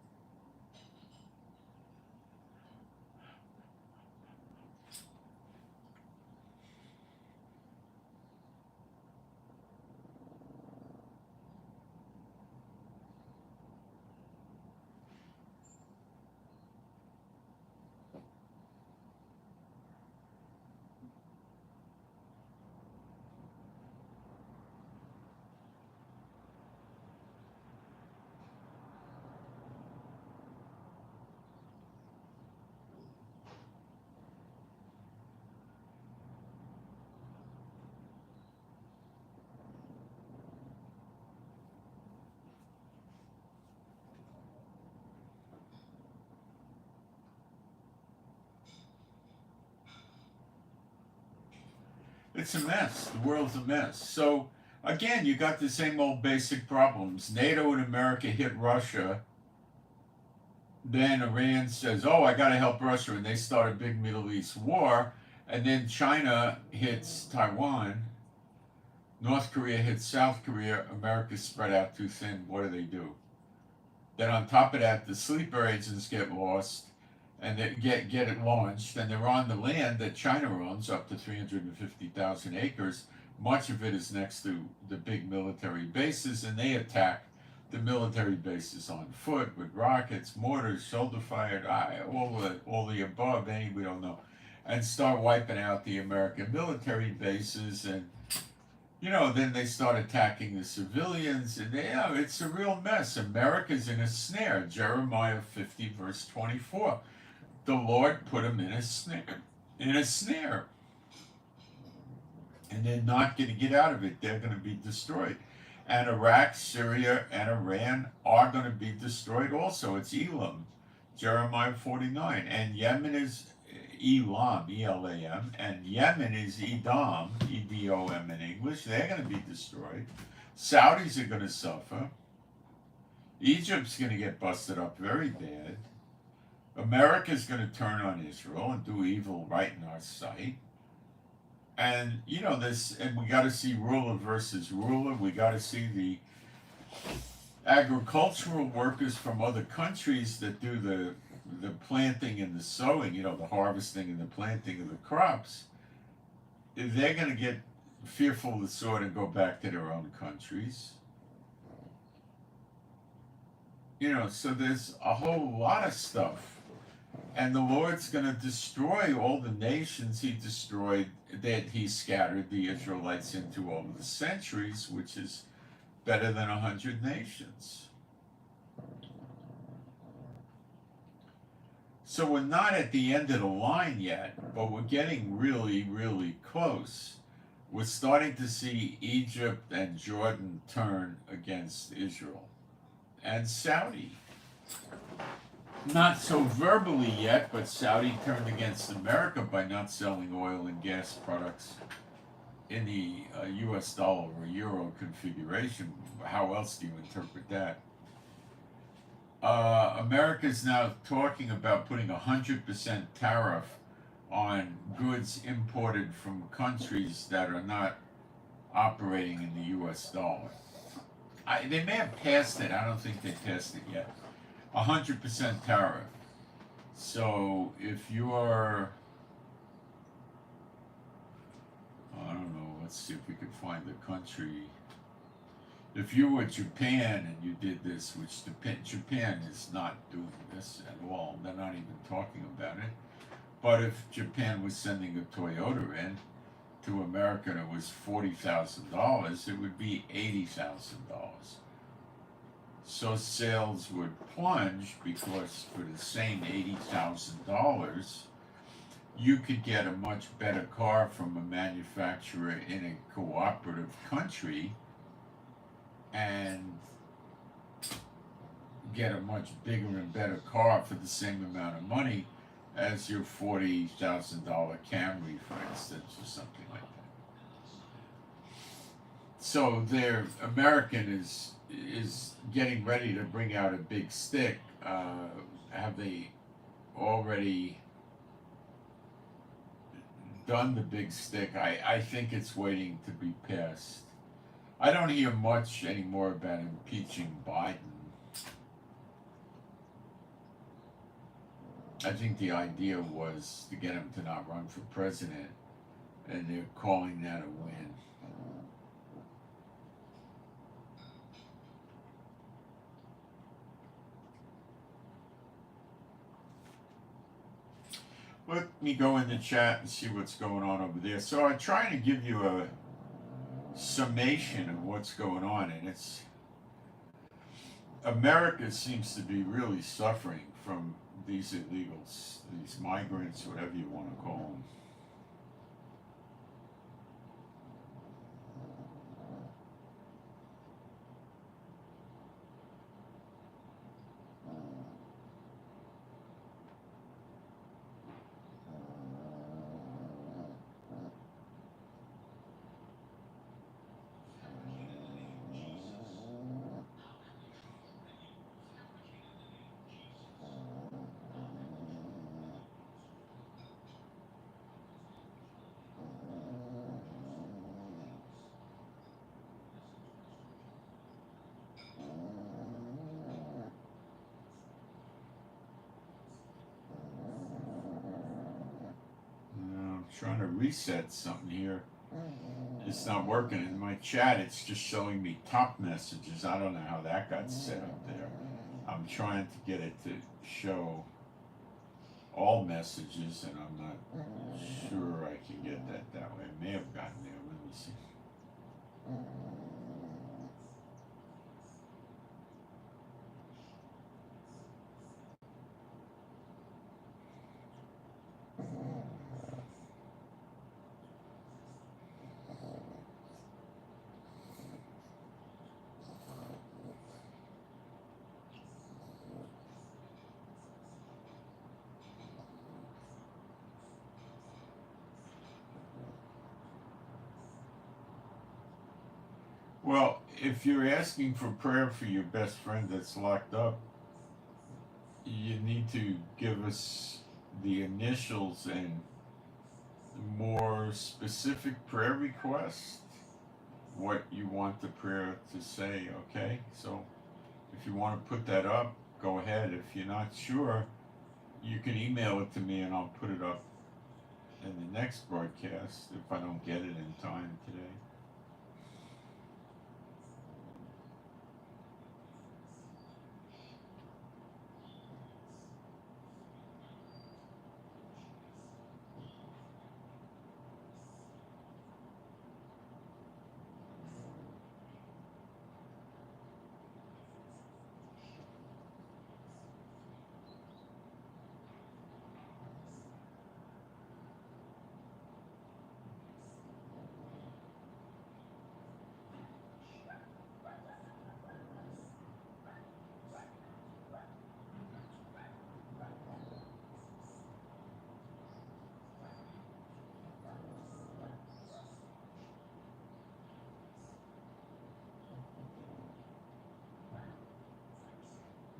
It's a mess. The world's a mess. So again, you got the same old basic problems. NATO and America hit Russia. Then Iran says, "Oh, I got to help Russia," and they start a big Middle East war. And then China hits Taiwan. North Korea hits South Korea. America's spread out too thin. What do? Then on top of that, the sleeper agents get lost, and they get it launched, and they're on the land that China owns, up to 350,000 acres. Much of it is next to the big military bases, and they attack the military bases on foot with rockets, mortars, shoulder fired, all the above. Any we don't know, and start wiping out the American military bases. And then they start attacking the civilians, and it's a real mess. America's in a snare. Jeremiah 50 verse 24. The Lord put them in a snare. And they're not going to get out of it. They're going to be destroyed. And Iraq, Syria, and Iran are going to be destroyed also. It's Elam, Jeremiah 49. And Yemen is Elam, E-L-A-M, and Yemen is Edom, E-D-O-M in English. They're going to be destroyed. Saudis are going to suffer. Egypt's going to get busted up very bad. America's going to turn on Israel and do evil right in our sight. And and we got to see ruler versus ruler. We got to see the agricultural workers from other countries that do the planting and the sowing, the harvesting and the planting of the crops. They're going to get fearful of the sword and go back to their own countries. So there's a whole lot of stuff. And the Lord's going to destroy all the nations he destroyed, that he scattered the Israelites into over the centuries, which is better than 100 nations. So we're not at the end of the line yet, but we're getting really, really close. We're starting to see Egypt and Jordan turn against Israel. And Saudi. Not so verbally yet, but Saudi turned against America by not selling oil and gas products in the US dollar or euro configuration. How else do you interpret that? America's now talking about putting 100% tariff on goods imported from countries that are not operating in the US dollar. They may have passed it. I don't think they passed it yet. 100% tariff. So if you're, I don't know, let's see if we can find the country. If you were Japan and you did this, which Japan is not doing this at all, they're not even talking about it. But if Japan was sending a Toyota in to America and it was $40,000, it would be $80,000. So sales would plunge because for the same $80,000, you could get a much better car from a manufacturer in a cooperative country and get a much bigger and better car for the same amount of money as your $40,000 Camry, for instance, or something like that. So their American is getting ready to bring out a big stick. Have they already done the big stick? I think it's waiting to be passed. I don't hear much anymore about impeaching Biden. I think the idea was to get him to not run for president, and they're calling that a win. Let me go in the chat and see what's going on over there. So I'm trying to give you a summation of what's going on, and it's America seems to be really suffering from these illegals, these migrants, whatever you want to call them. trying to reset something here. It's not working. In my chat, it's just showing me top messages. I don't know how that got set up there. I'm trying to get it to show all messages, and I'm not sure I can get that way. I may have gotten there. Let me see. Well, if you're asking for prayer for your best friend that's locked up, you need to give us the initials and more specific prayer request, what you want the prayer to say, okay? So if you want to put that up, go ahead. If you're not sure, you can email it to me and I'll put it up in the next broadcast if I don't get it in time today.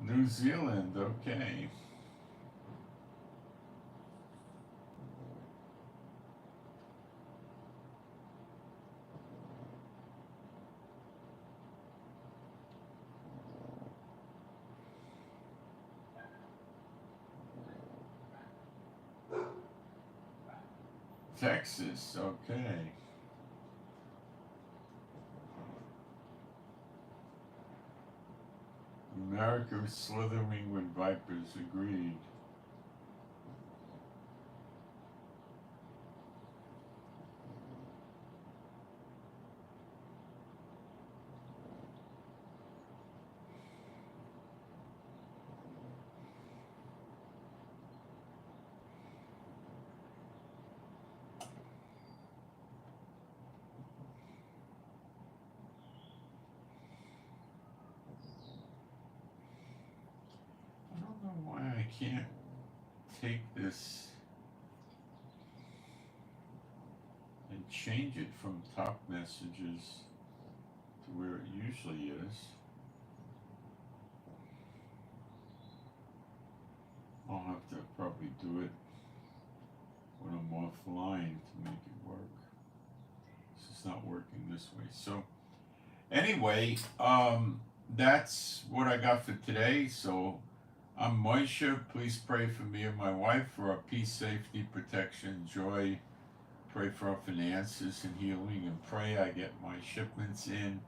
New Zealand, okay. Texas, okay. America slithering with vipers, agreed. I don't know why I can't take this and change it from top messages to where it usually is. I'll have to probably do it when I'm offline to make it work. It's just not working this way. So anyway, that's what I got for today. So I'm Moshe. Please pray for me and my wife for our peace, safety, protection, joy. Pray for our finances and healing, and pray I get my shipments in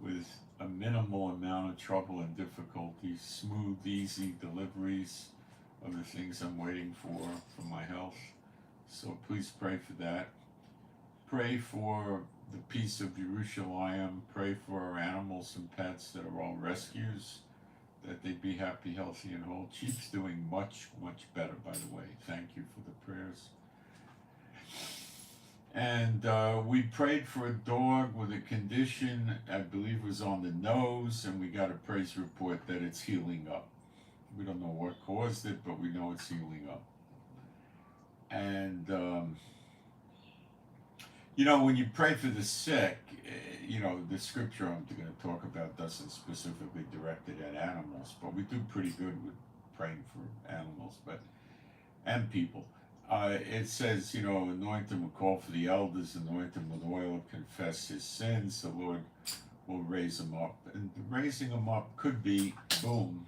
with a minimal amount of trouble and difficulties, smooth, easy deliveries of the things I'm waiting for my health. So please pray for that. Pray for the peace of Jerusalem. Pray for our animals and pets that are all rescues, that they be happy, healthy, and whole. Chief's doing much, much better, by the way. Thank you for the prayers. And we prayed for a dog with a condition, I believe was on the nose, and we got a praise report that it's healing up. We don't know what caused it, but we know it's healing up. And, you know, when you pray for the sick, you know, the scripture I'm going to talk about doesn't specifically direct it at animals, but we do pretty good with praying for animals, and people. It says, you know, anoint him, call for the elders, anoint him with oil, confess his sins, the Lord will raise him up. And raising him up could be, boom,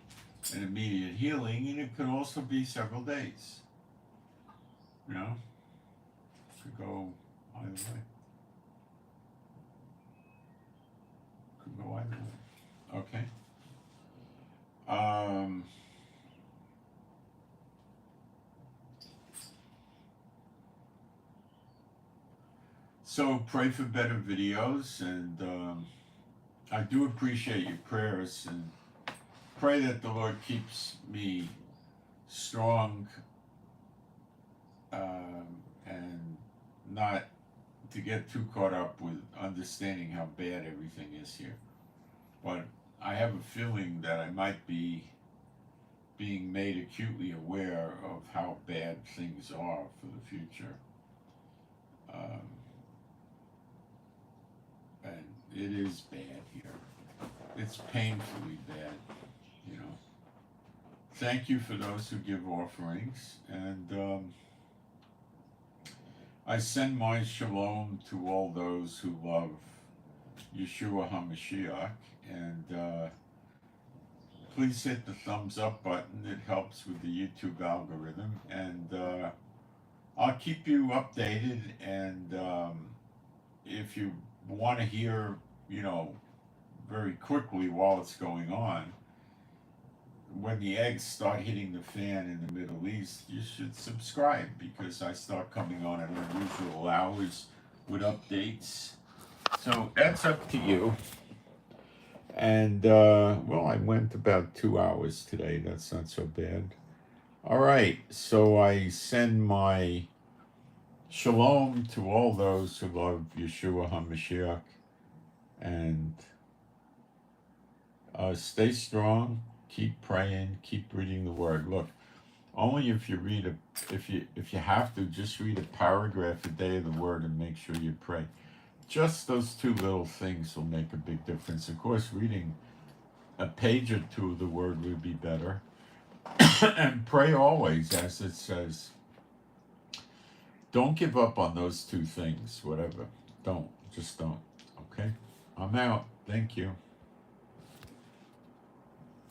an immediate healing, and it could also be several days, you know? Could go either way. Could go either way. Okay. So pray for better videos, and I do appreciate your prayers, and pray that the Lord keeps me strong, and not to get too caught up with understanding how bad everything is here. But I have a feeling that I might be being made acutely aware of how bad things are for the future. And it is bad here. It's painfully bad, you know. Thank you for those who give offerings, and I send my shalom to all those who love Yeshua HaMashiach, and please hit the thumbs up button. It helps with the YouTube algorithm, and I'll keep you updated, and if you want to hear, you know, very quickly while it's going on, when the eggs start hitting the fan in the Middle East, you should subscribe, because I start coming on at unusual hours with updates. So that's up to you. And well, I went about 2 hours today. That's not so bad. All right, so I send my shalom to all those who love Yeshua HaMashiach, and stay strong, keep praying, keep reading the Word. Look, only if you read if you have to, just read a paragraph a day of the Word and make sure you pray. Just those two little things will make a big difference. Of course, reading a page or two of the Word would be better. And pray always, as it says. Don't give up on those two things, whatever. Just don't. Okay? I'm out. Thank you.